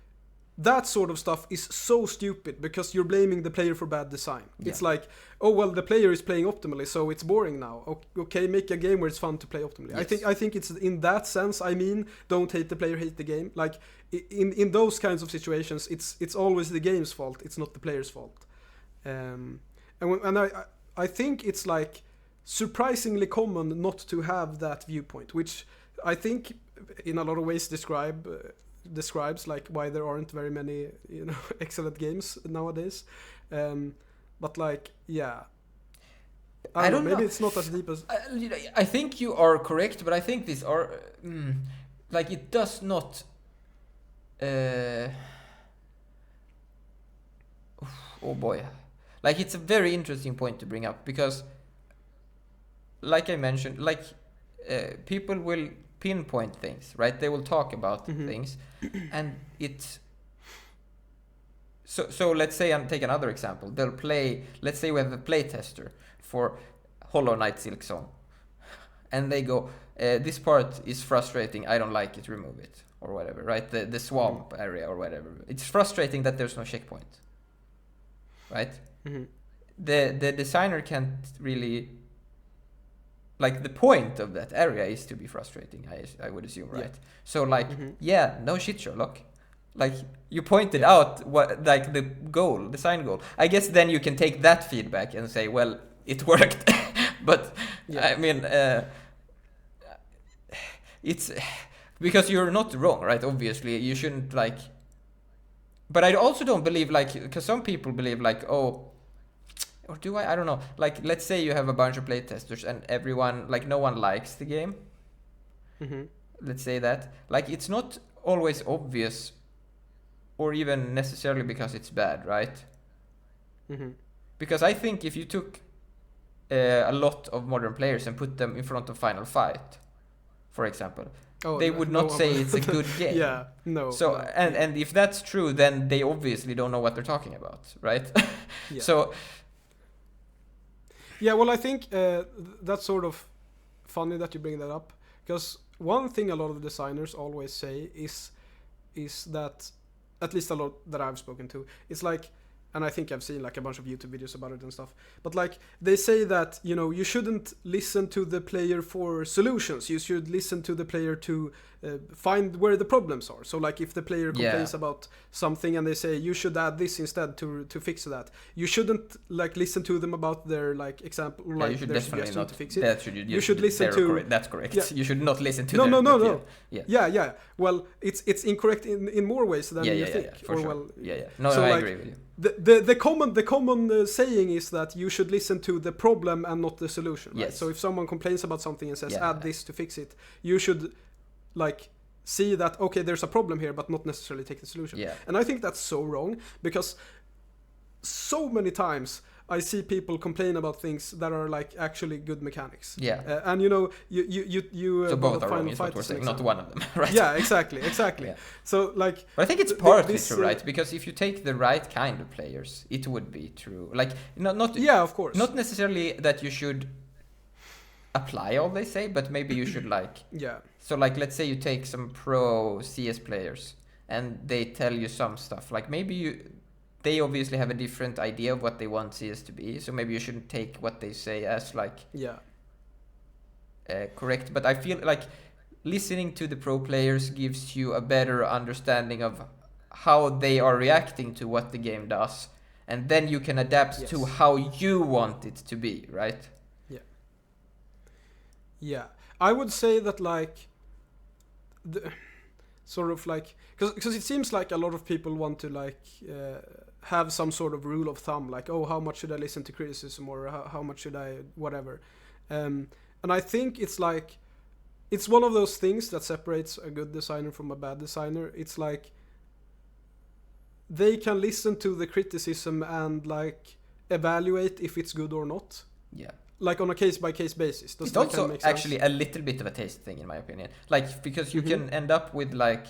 that sort of stuff is so stupid because you're blaming the player for bad design. Yeah. It's like, oh well, the player is playing optimally, so it's boring now. Okay, make a game where it's fun to play optimally. Yes. I think it's in that sense. I mean, don't hate the player, hate the game. Like in those kinds of situations, it's always the game's fault. It's not the player's fault. And I think it's like surprisingly common not to have that viewpoint, which I think in a lot of ways describes like why there aren't very many, you know, excellent games nowadays. But like, yeah, I don't know, maybe it's not as deep as I think you are correct, but I think these are like, it does not oh boy, like, it's a very interesting point to bring up, because like I mentioned, like people will pinpoint things, right? They will talk about things, and it's so let's say, and take another example, they'll play, let's say we have a play tester for Hollow Knight Silksong, and they go, this part is frustrating, I don't like it, remove it, or whatever, right? The swamp area or whatever, it's frustrating that there's no checkpoint, right? The designer can't really, like, the point of that area is to be frustrating, I would assume, right? Yeah. So like, no shit, Sherlock. Like, you pointed out what, like, the goal, design goal. I guess then you can take that feedback and say, well, it worked. But I mean, it's because you're not wrong, right? Obviously, you shouldn't, like. But I also don't believe, like, because some people believe, like, oh. Or do I? I don't know. Like, let's say you have a bunch of playtesters and everyone, like, no one likes the game. Let's say that. Like, it's not always obvious, or even necessarily because it's bad, right? Because I think if you took a lot of modern players and put them in front of Final Fight, for example, they would not say it's a good game. Yeah, no. So, no. And if that's true, then they obviously don't know what they're talking about, right? Yeah. So. Yeah, well, I think that's sort of funny that you bring that up, because one thing a lot of the designers always say is that, at least a lot that I've spoken to, it's like, and I think I've seen like a bunch of YouTube videos about it and stuff, but like, they say that, you know, you shouldn't listen to the player for solutions, you should listen to the player to find where the problems are. So like, if the player complains about something and they say you should add this instead to fix that, you shouldn't like listen to them about their like example, like you should their definitely suggestion not to fix it. That you should listen to correct. That's correct. Yeah. You should not listen to no. Yeah. Well, it's incorrect in more ways than you think. For or sure. well, No, so I like, agree with you. The common saying is that you should listen to the problem and not the solution. Right? Yes. So if someone complains about something and says add this to fix it, you should like see that, okay, there's a problem here, but not necessarily take the solution. Yeah. And I think that's so wrong, because so many times I see people complain about things that are like actually good mechanics. Yeah. And you know, you so both are Final wrong, is what Fight we're is saying, an not example. one of them, right? Yeah, exactly. Yeah. So like, but I think it's partly this, true, right? Because if you take the right kind of players, it would be true. Like, not yeah, of course. Not necessarily that you should apply all they say, but maybe you should like. Yeah. So like, let's say you take some pro CS players and they tell you some stuff. Like, maybe they obviously have a different idea of what they want CS to be, so maybe you shouldn't take what they say as like correct. But I feel like listening to the pro players gives you a better understanding of how they are reacting to what the game does, and then you can adapt to how you want it to be, right? Yeah, I would say that like sort of like, because it seems like a lot of people want to like have some sort of rule of thumb, like, oh, how much should I listen to criticism, or how much should I whatever, and I think it's like, it's one of those things that separates a good designer from a bad designer. It's like they can listen to the criticism and like evaluate if it's good or not. Yeah. Like on a case-by-case basis. It's also actually a little bit of a taste thing, in my opinion. Like, because you can end up with like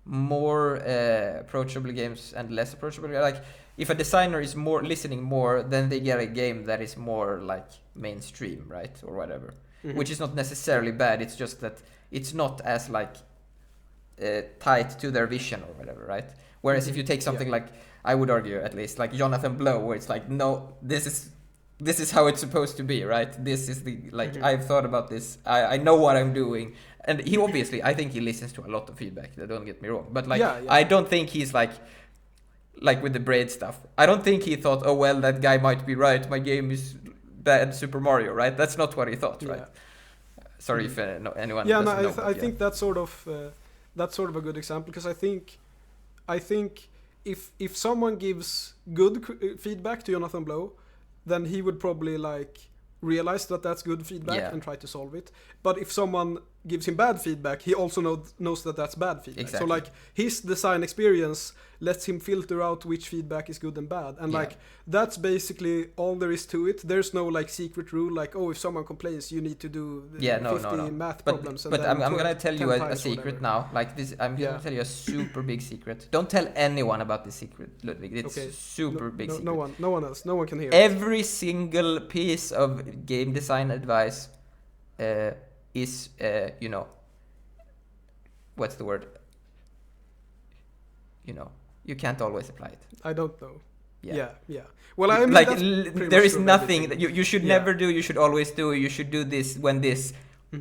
more approachable games and less approachable. Like, if a designer is more listening more, then they get a game that is more like mainstream, right, or whatever. Which is not necessarily bad. It's just that it's not as like tight to their vision or whatever, right? Whereas if you take something like, I would argue at least, like Jonathan Blow, where it's like, no, this is how it's supposed to be, right? This is the, like, I've thought about this. I know what I'm doing. And he obviously, I think he listens to a lot of feedback, don't get me wrong. But like, I don't think he's like with the braid stuff. I don't think he thought, oh, well, that guy might be right. My game is bad Super Mario, right? That's not what he thought, right? Sorry if anyone doesn't know. I think that's sort of a good example, because I think if someone gives good feedback to Jonathan Blow, then he would probably like realize that that's good feedback and try to solve it. But if someone gives him bad feedback, he also knows that that's bad feedback. Exactly. So like his design experience lets him filter out which feedback is good and bad. And like that's basically all there is to it. There's no like secret rule like, oh, if someone complains, you need to do 50 math problems. But I'm gonna tell you a secret now. Like this, I'm gonna tell you a super big secret. Don't tell anyone about this secret, Ludwig. It's super big secret. No one else. No one can hear Every single piece of game design advice is, you know, what's the word? You know, you can't always apply it. I don't know. Yeah. Well, I mean, like there is nothing that you should never do. You should always do. You should do this when this.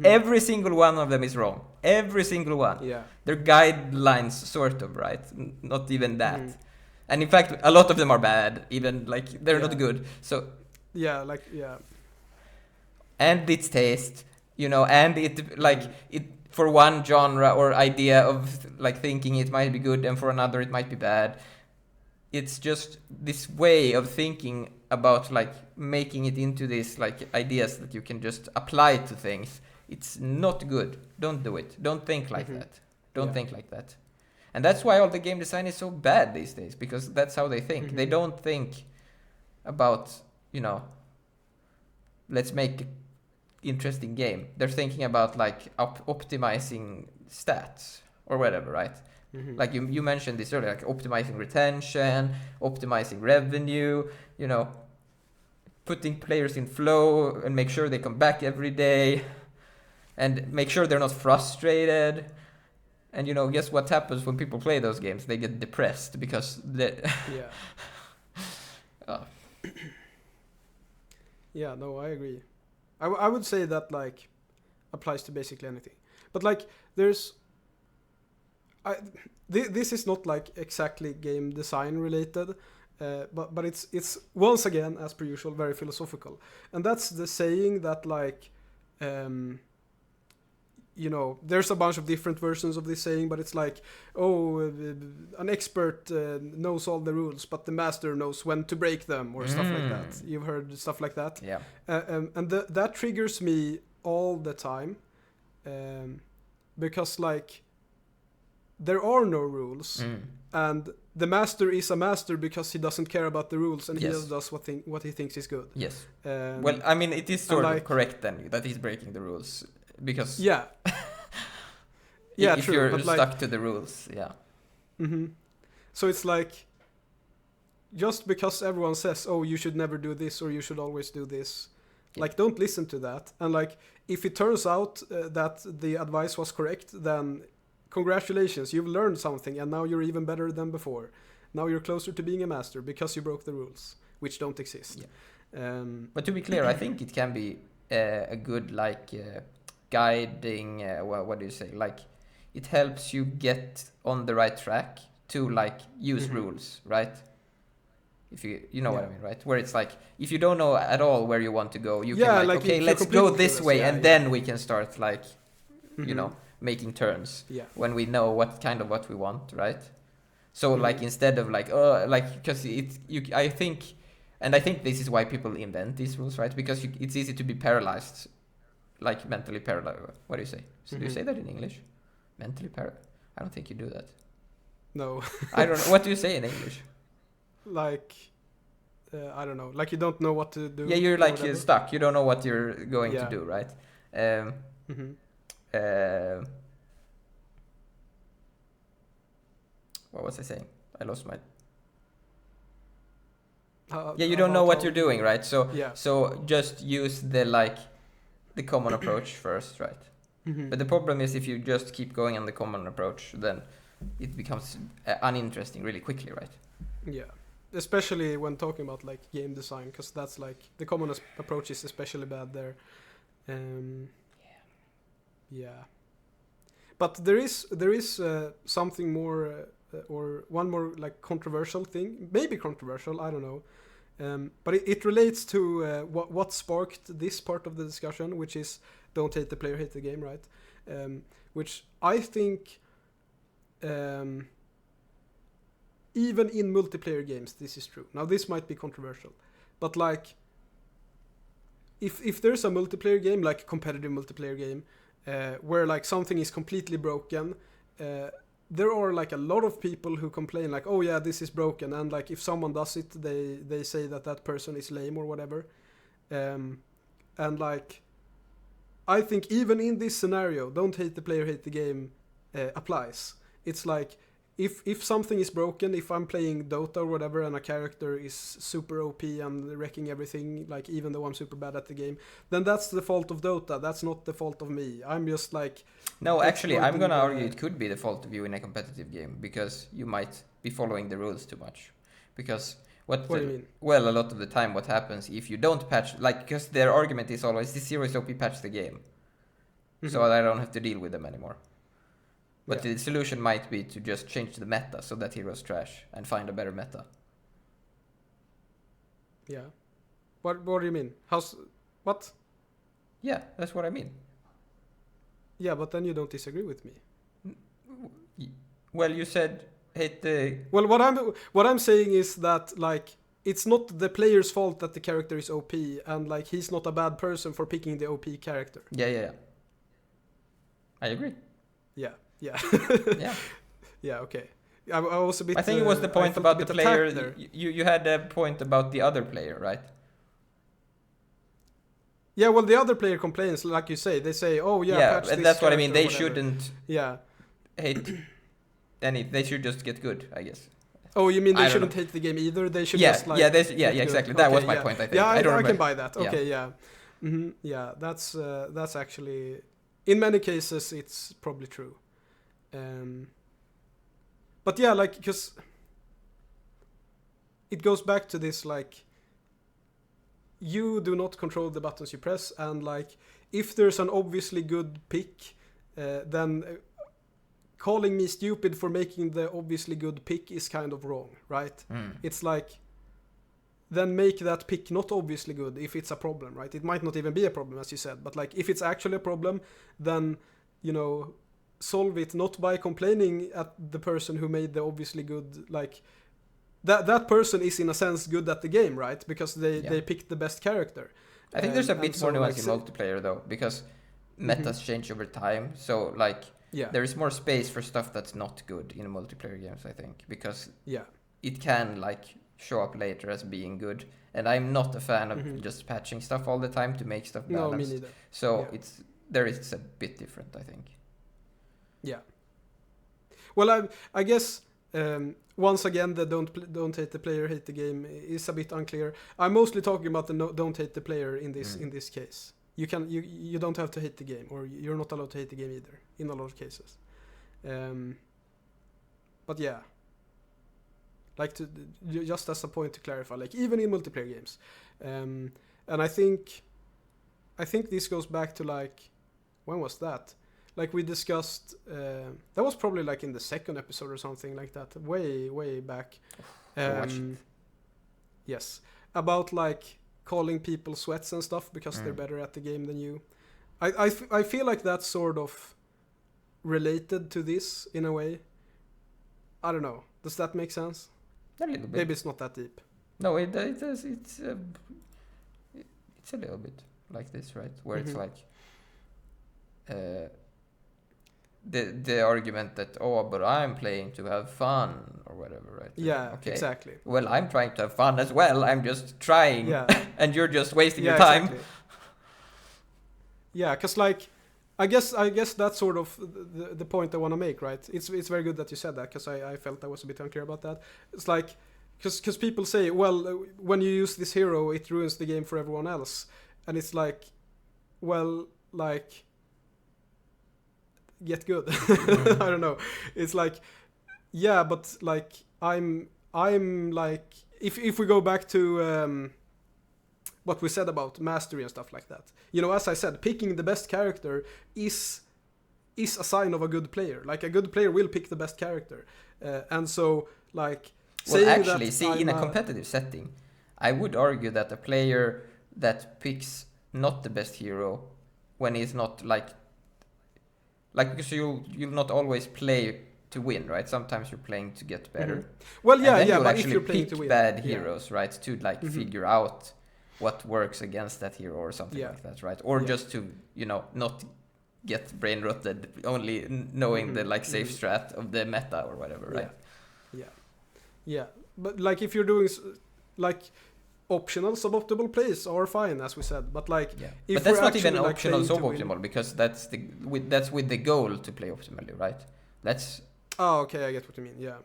Every single one of them is wrong. Every single one. Yeah. They're guidelines, sort of, right? Not even that. And in fact, a lot of them are bad. Even like they're not good. So. And its taste, you know, and it like it for one genre or idea of like thinking it might be good, and for another it might be bad. It's just this way of thinking about like making it into these like ideas that you can just apply to things. It's not good. Don't do it. Don't think like that. Don't think like that. And that's why all the game design is so bad these days, because that's how they think. They don't think about, you know, let's make an interesting game. They're thinking about like optimizing stats or whatever, right? Like you mentioned this earlier, like optimizing retention, optimizing revenue, you know, putting players in flow and make sure they come back every day and make sure they're not frustrated. And, you know, guess what happens when people play those games? They get depressed because they... Yeah, no, I agree. I would say that, like, applies to basically anything. But, like, there's... this is not, like, exactly game design related, but it's once again, as per usual, very philosophical. And that's the saying that, like... you know, there's a bunch of different versions of this saying, but it's like, oh, an expert knows all the rules, but the master knows when to break them, or stuff like that. You've heard stuff like that? Yeah. And that triggers me all the time, because, like, there are no rules, and the master is a master because he doesn't care about the rules, and he just does what he thinks is good. Yes. Well, I mean, it is sort of correct then that he's breaking the rules. Because if true, you're but stuck like, to the rules, so it's like, just because everyone says, oh, you should never do this or you should always do this, like, don't listen to that. And like, if it turns out that the advice was correct, then congratulations, you've learned something and now you're even better than before. Now you're closer to being a master because you broke the rules, which don't exist. Yeah. But to be clear, I think it can be a good guiding. What do you say? Like, it helps you get on the right track to like use rules, right? If you know what I mean, right? Where it's like, if you don't know at all where you want to go, you can like okay, let's go this way, and then we can start like, you know, making turns when we know what we want, right? So like instead of like because I think this is why people invent these rules, right? Because it's easy to be paralyzed, like mentally paralyzed. What do you say? So do you say that in English? Mentally paralyzed? I don't think you do that. No. I don't know. What do you say in English? Like, I don't know. Like you don't know what to do. Yeah, you're like stuck. You don't know what you're going to do, right? What was I saying? I lost my... you don't know what you're doing, right? So just use the common approach first, right? But the problem is if you just keep going on the common approach, then it becomes uninteresting really quickly, right? Yeah. Especially when talking about like game design, because that's like the common approach is especially bad there. But there is something more or one more like controversial thing, maybe controversial, I don't know. But it relates to what sparked this part of the discussion, which is don't hate the player, hate the game, right? Which I think even in multiplayer games, this is true. Now, this might be controversial, but like, if there's a multiplayer game, like a competitive multiplayer game, where like something is completely broken, there are like a lot of people who complain like, oh yeah, this is broken, and like if someone does it, they say that person is lame or whatever, and like, I think even in this scenario, don't hate the player, hate the game applies. It's like, if something is broken, if I'm playing Dota or whatever and a character is super OP and wrecking everything, like even though I'm super bad at the game, then that's the fault of Dota. That's not the fault of me. I'm just like... No, actually, I'm gonna argue it could be the fault of you in a competitive game, because you might be following the rules too much. Because what do you mean? Well, a lot of the time what happens if you don't patch, like, because their argument is always this zero is OP, patch the game. So I don't have to deal with them anymore. But the solution might be to just change the meta so that hero's trash and find a better meta. Yeah. What do you mean? What? Yeah, that's what I mean. Yeah, but then you don't disagree with me. Well, you said hate the... Well, what I'm saying is that like it's not the player's fault that the character is OP, and like he's not a bad person for picking the OP character. Yeah. I agree. Yeah. Yeah. Yeah, okay. I was a bit... I think it was the point about the player. You had a point about the other player, right? Yeah, well, the other player complains, like you say. They say, oh, yeah, and that's what I mean. They shouldn't hate any... They should just get good, I guess. Oh, you mean they shouldn't hate the game either? They should just like... Yeah, exactly. That was my point, I think. Yeah, I can buy that. Okay, yeah. Yeah, that's actually... In many cases, it's probably true. But yeah, like, because it goes back to this, like, you do not control the buttons you press, and like, if there's an obviously good pick, then calling me stupid for making the obviously good pick is kind of wrong, right? It's like, then make that pick not obviously good if it's a problem, right? It might not even be a problem, as you said, but like, if it's actually a problem, then, you know, solve it not by complaining at the person who made the obviously good, like that person is in a sense good at the game, right? Because they picked the best character. I think there's a bit more nuance in multiplayer though, because metas change over time, so like there is more space for stuff that's not good in multiplayer games, I think, because it can like show up later as being good, and I'm not a fan of just patching stuff all the time to make stuff balanced. No, me neither. So it's a bit different, I think. Yeah. Well, I guess once again the don't hate the player, hate the game is a bit unclear. I'm mostly talking about the don't hate the player in this case. You don't have to hate the game, or you're not allowed to hate the game either in a lot of cases. But yeah, Like just as a point to clarify, like even in multiplayer games, and I think this goes back to like, when was that? Like we discussed, that was probably like in the second episode or something like that, way back. Yes, about like calling people sweats and stuff because they're better at the game than you. I feel like that's sort of related to this in a way. I don't know. Does that make sense? A little bit. Maybe it's not that deep. No, it does. It's a little bit like this, right? Where it's like the argument that, oh, but I'm playing to have fun or whatever, right? Yeah, okay. Exactly. Well, I'm trying to have fun as well. I'm just trying, and you're just wasting your time. Exactly. Yeah, because like, I guess that's sort of the point I want to make, right? It's very good that you said that, because I felt I was a bit unclear about that. It's like, because people say, well, when you use this hero, it ruins the game for everyone else, and it's like, well, like, get good. I don't know. It's like, yeah, but like, I'm like, if we go back to what we said about mastery and stuff like that. You know, as I said, picking the best character is a sign of a good player. Like, a good player will pick the best character. And so, like... Well, actually, in a competitive setting, I would argue that a player that picks not the best hero when he's not, like because you'll not always play to win, right? Sometimes you're playing to get better. Well, yeah, and then but if you're playing pick to win... bad heroes, right? To, like, figure out what works against that hero or something like that, right? Or just to, you know, not get brain rotted, only knowing the, like, safe strat of the meta or whatever, right? Yeah. But like, if you're doing like optional suboptimal plays are fine, as we said, but like, if but that's not even like optional suboptimal, because that's with the goal to play optimally, right? That's... Oh, okay, I get what you mean. Yeah.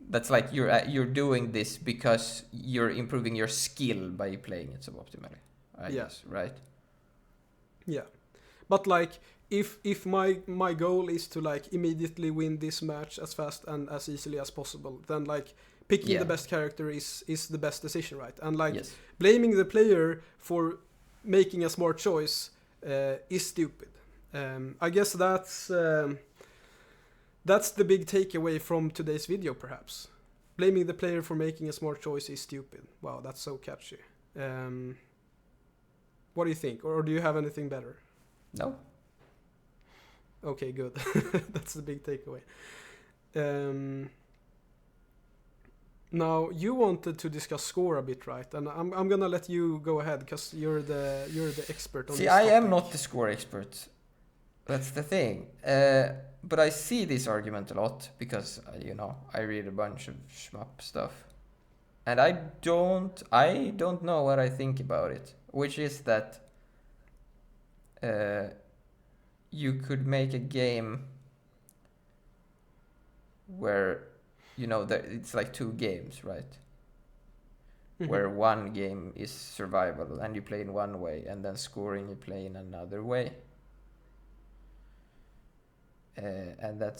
That's like you're doing this because you're improving your skill by playing it suboptimally, I guess, right? Yeah, but like, if my goal is to like immediately win this match as fast and as easily as possible, then like picking the best character is the best decision, right? And like blaming the player for making a smart choice is stupid. I guess that's the big takeaway from today's video, perhaps. Blaming the player for making a smart choice is stupid. Wow, that's so catchy. What do you think? Or do you have anything better? No. Okay, good. That's the big takeaway. Now, you wanted to discuss score a bit, right? And I'm gonna let you go ahead, because you're the expert on this topic. See, I am not the score expert. That's the thing. But I see this argument a lot because, you know, I read a bunch of shmup stuff. And I don't know what I think about it. Which is that you could make a game where, you know, it's like two games, right? Where one game is survival and you play in one way, and then scoring you play in another way. And that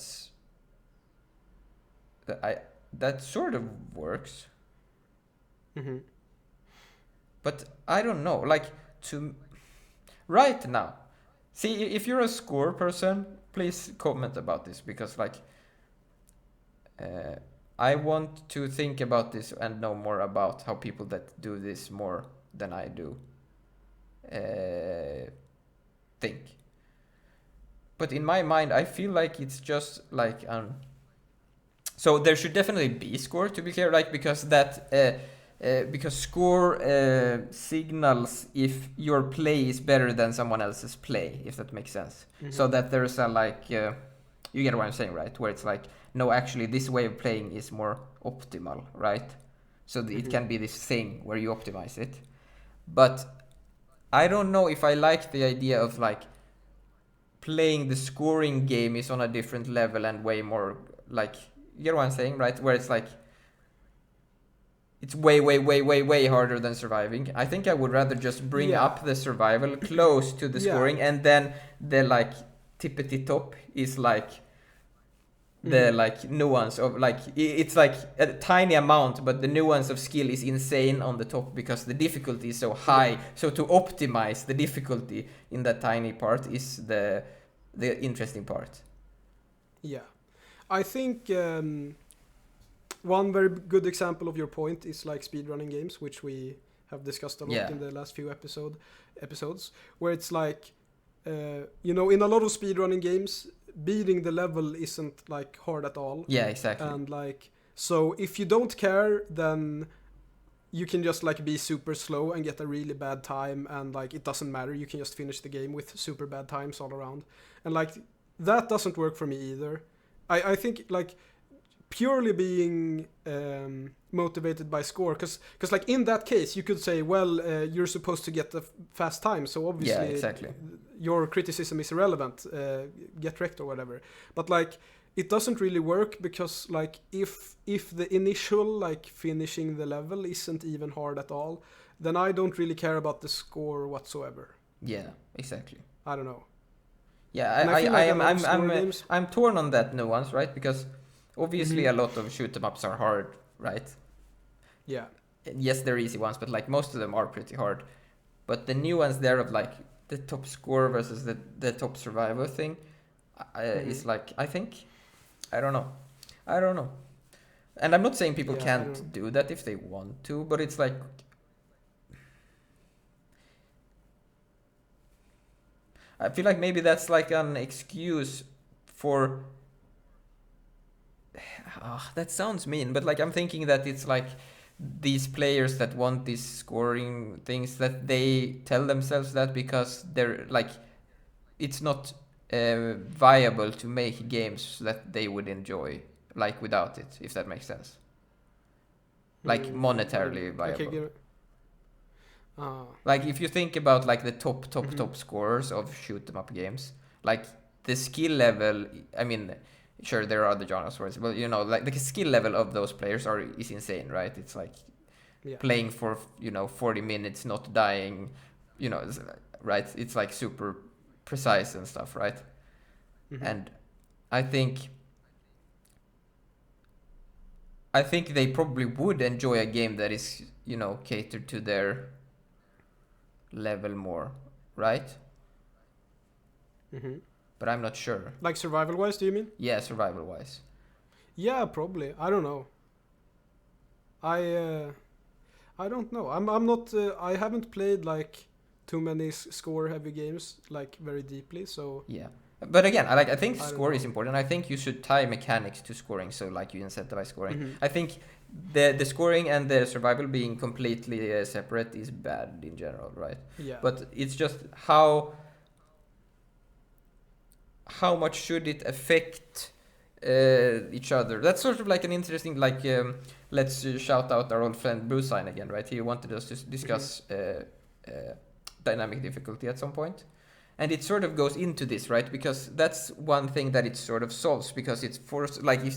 sort of works. But I don't know, like, right now, see, if you're a score person, please comment about this, because like I want to think about this and know more about how people that do this more than I do think. But in my mind, I feel like it's just like so there should definitely be score, to be clear, like, because that because score signals if your play is better than someone else's play, if that makes sense. So that there's a like you get what I'm saying, right? Where it's like, no, actually this way of playing is more optimal, right? So it can be this thing where you optimize it. But I don't know if I like the idea of like playing the scoring game is on a different level and way more, like, you get what I'm saying, right? Where it's like, it's way harder than surviving. I think I would rather just bring up the survival close to the scoring, and then the like tippity top is like the like nuance of like it's like a tiny amount, but the nuance of skill is insane on the top because the difficulty is so high. So to optimize the difficulty in that tiny part is the interesting part. Yeah, I think one very good example of your point is like speedrunning games, which we have discussed a lot in the last few episodes, where it's like in a lot of speedrunning games, beating the level isn't like hard at all. Yeah, exactly. And like, so if you don't care, then you can just like be super slow and get a really bad time, and like it doesn't matter, you can just finish the game with super bad times all around. And like that doesn't work for me either. I think like purely being motivated by score, because like in that case you could say, well, you're supposed to get a fast time, so obviously your criticism is irrelevant, get wrecked or whatever. But like it doesn't really work, because like if the initial like finishing the level isn't even hard at all, then I don't really care about the score whatsoever. Yeah, exactly. I don't know. Yeah, I'm torn on that nuance, right? Because obviously a lot of shoot 'em ups are hard, right? Yeah. Yes, they're easy ones, but like most of them are pretty hard. But the nuance there of like the top score versus the top survivor thing is like, I think, I don't know. And I'm not saying people can't do that if they want to, but it's like, I feel like maybe that's like an excuse for that sounds mean, but like I'm thinking that it's like these players that want these scoring things, that they tell themselves that because they're like, it's not viable to make games that they would enjoy like without it, if that makes sense. Like monetarily viable. Like if you think about like the top scorers of shoot 'em up games, like the skill level, I mean, sure there are other genres for it, but like the skill level of those players is insane, right? It's like playing for 40 minutes, not dying, right? It's like super precise and stuff, right? And I think they probably would enjoy a game that is catered to their level more, right? But I'm not sure. Like survival wise, do you mean? Yeah, survival wise. Yeah, probably. I don't know. I don't know. I'm not. I haven't played like too many score heavy games like very deeply. So yeah. But again, I think score is important. I think you should tie mechanics to scoring, so like you incentivize scoring. I think the scoring and the survival being completely separate is bad in general, right? Yeah. But it's just how much should it affect each other? That's sort of like an interesting, like, let's shout out our old friend Bruceine again, right? He wanted us to discuss dynamic difficulty at some point. And it sort of goes into this, right? Because that's one thing that it sort of solves, because it's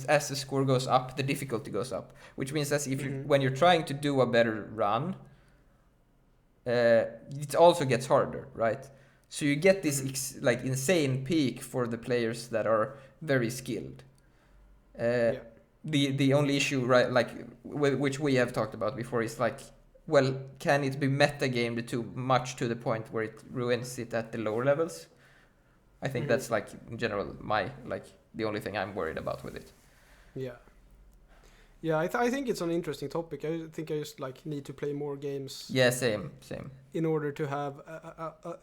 as the score goes up, the difficulty goes up, which means that when you're trying to do a better run, it also gets harder, right? So you get this insane peak for the players that are very skilled. The only issue, right, like which we have talked about before, is like, well, can it be metagamed too much to the point where it ruins it at the lower levels? I think that's like in general the only thing I'm worried about with it. Yeah. Yeah, I think it's an interesting topic. I think I just like need to play more games. Yeah, same. In order to have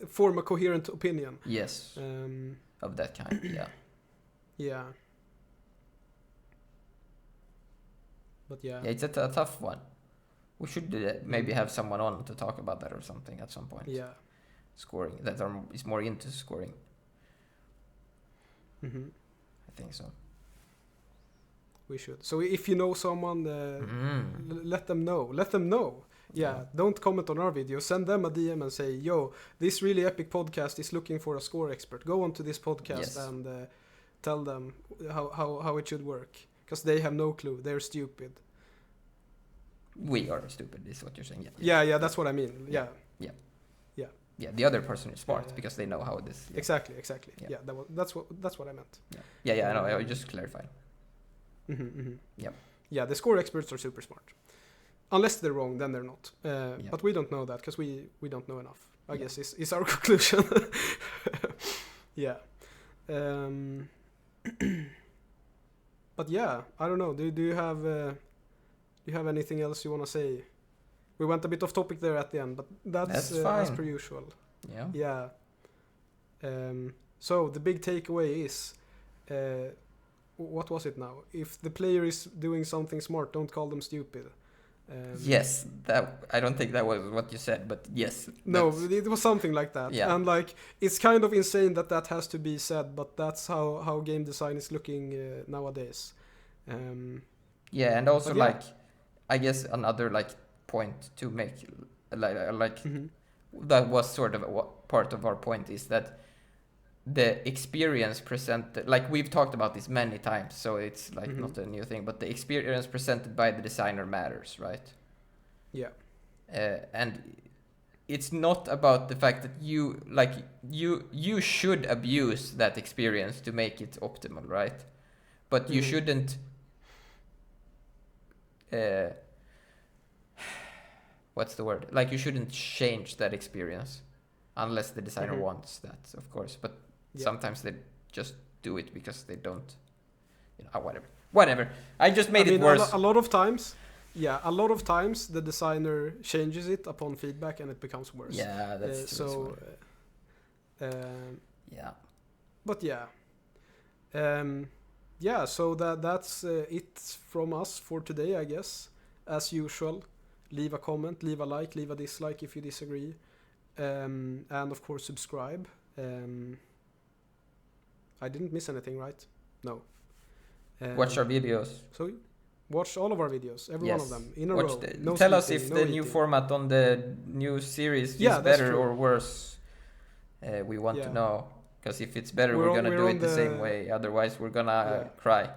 form a coherent opinion. Yes. Of that kind. Yeah. Yeah. But yeah. Yeah, it's a tough one. We should maybe have someone on to talk about that or something at some point. Yeah. Scoring is more into scoring. I think so. We should. So if you know someone, let them know. Let them know. Yeah, don't comment on our video. Send them a DM and say, yo, this really epic podcast is looking for a score expert. Go on to this podcast and tell them how it should work. Because they have no clue. They're stupid. We are stupid, is what you're saying. Yeah, that's what I mean. Yeah, the other person is smart because they know how this. Exactly. Yeah, that's what I meant. Yeah, I know. I just clarified. Yep. Yeah, the score experts are super smart. Unless they're wrong, then they're not. But we don't know that because we don't know enough. I guess is our conclusion. Yeah. But yeah, I don't know. Do you have anything else you want to say? We went a bit off topic there at the end, but that's fine. As per usual. Yeah. Yeah. So the big takeaway is, what was it now? If the player is doing something smart, don't call them stupid. Yes, that I don't think that was what you said, but yes. No, it was something like that. Yeah. And like, it's kind of insane that has to be said, but that's how game design is looking nowadays. Yeah, and also yeah. like, I guess another like point to make, like that was sort of part of our point, is that the experience presented, like we've talked about this many times, so it's like not a new thing, but the experience presented by the designer matters, right? Yeah. And it's not about the fact that you should abuse that experience to make it optimal, right? But you shouldn't what's the word? Like, you shouldn't change that experience unless the designer wants that, of course. But sometimes they just do it because they don't, whatever. I just made it worse. A lot of times the designer changes it upon feedback and it becomes worse. Yeah, that's true. Yeah. But yeah. Yeah, so that's it from us for today, I guess. As usual, leave a comment, leave a like, leave a dislike if you disagree. And of course, subscribe. I didn't miss anything, right? No. Watch our videos. So watch all of our videos, every one of them, in a row. Tell us if the new format on the new series is better or worse. We want to know. Because if it's better, we're going to do it the same way. Otherwise, we're going to cry.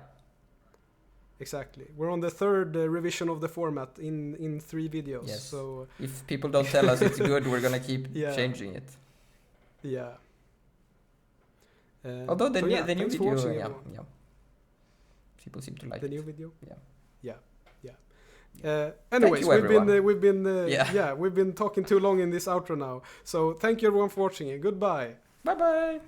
Exactly. We're on the third revision of the format in 3 videos. Yes. So if people don't tell us it's good, we're going to keep changing it. Yeah. Although the new video, yeah. People seem to like the it. new video. Yeah. Anyways, we've been talking too long in this outro now. So thank you everyone for watching and goodbye. Bye bye.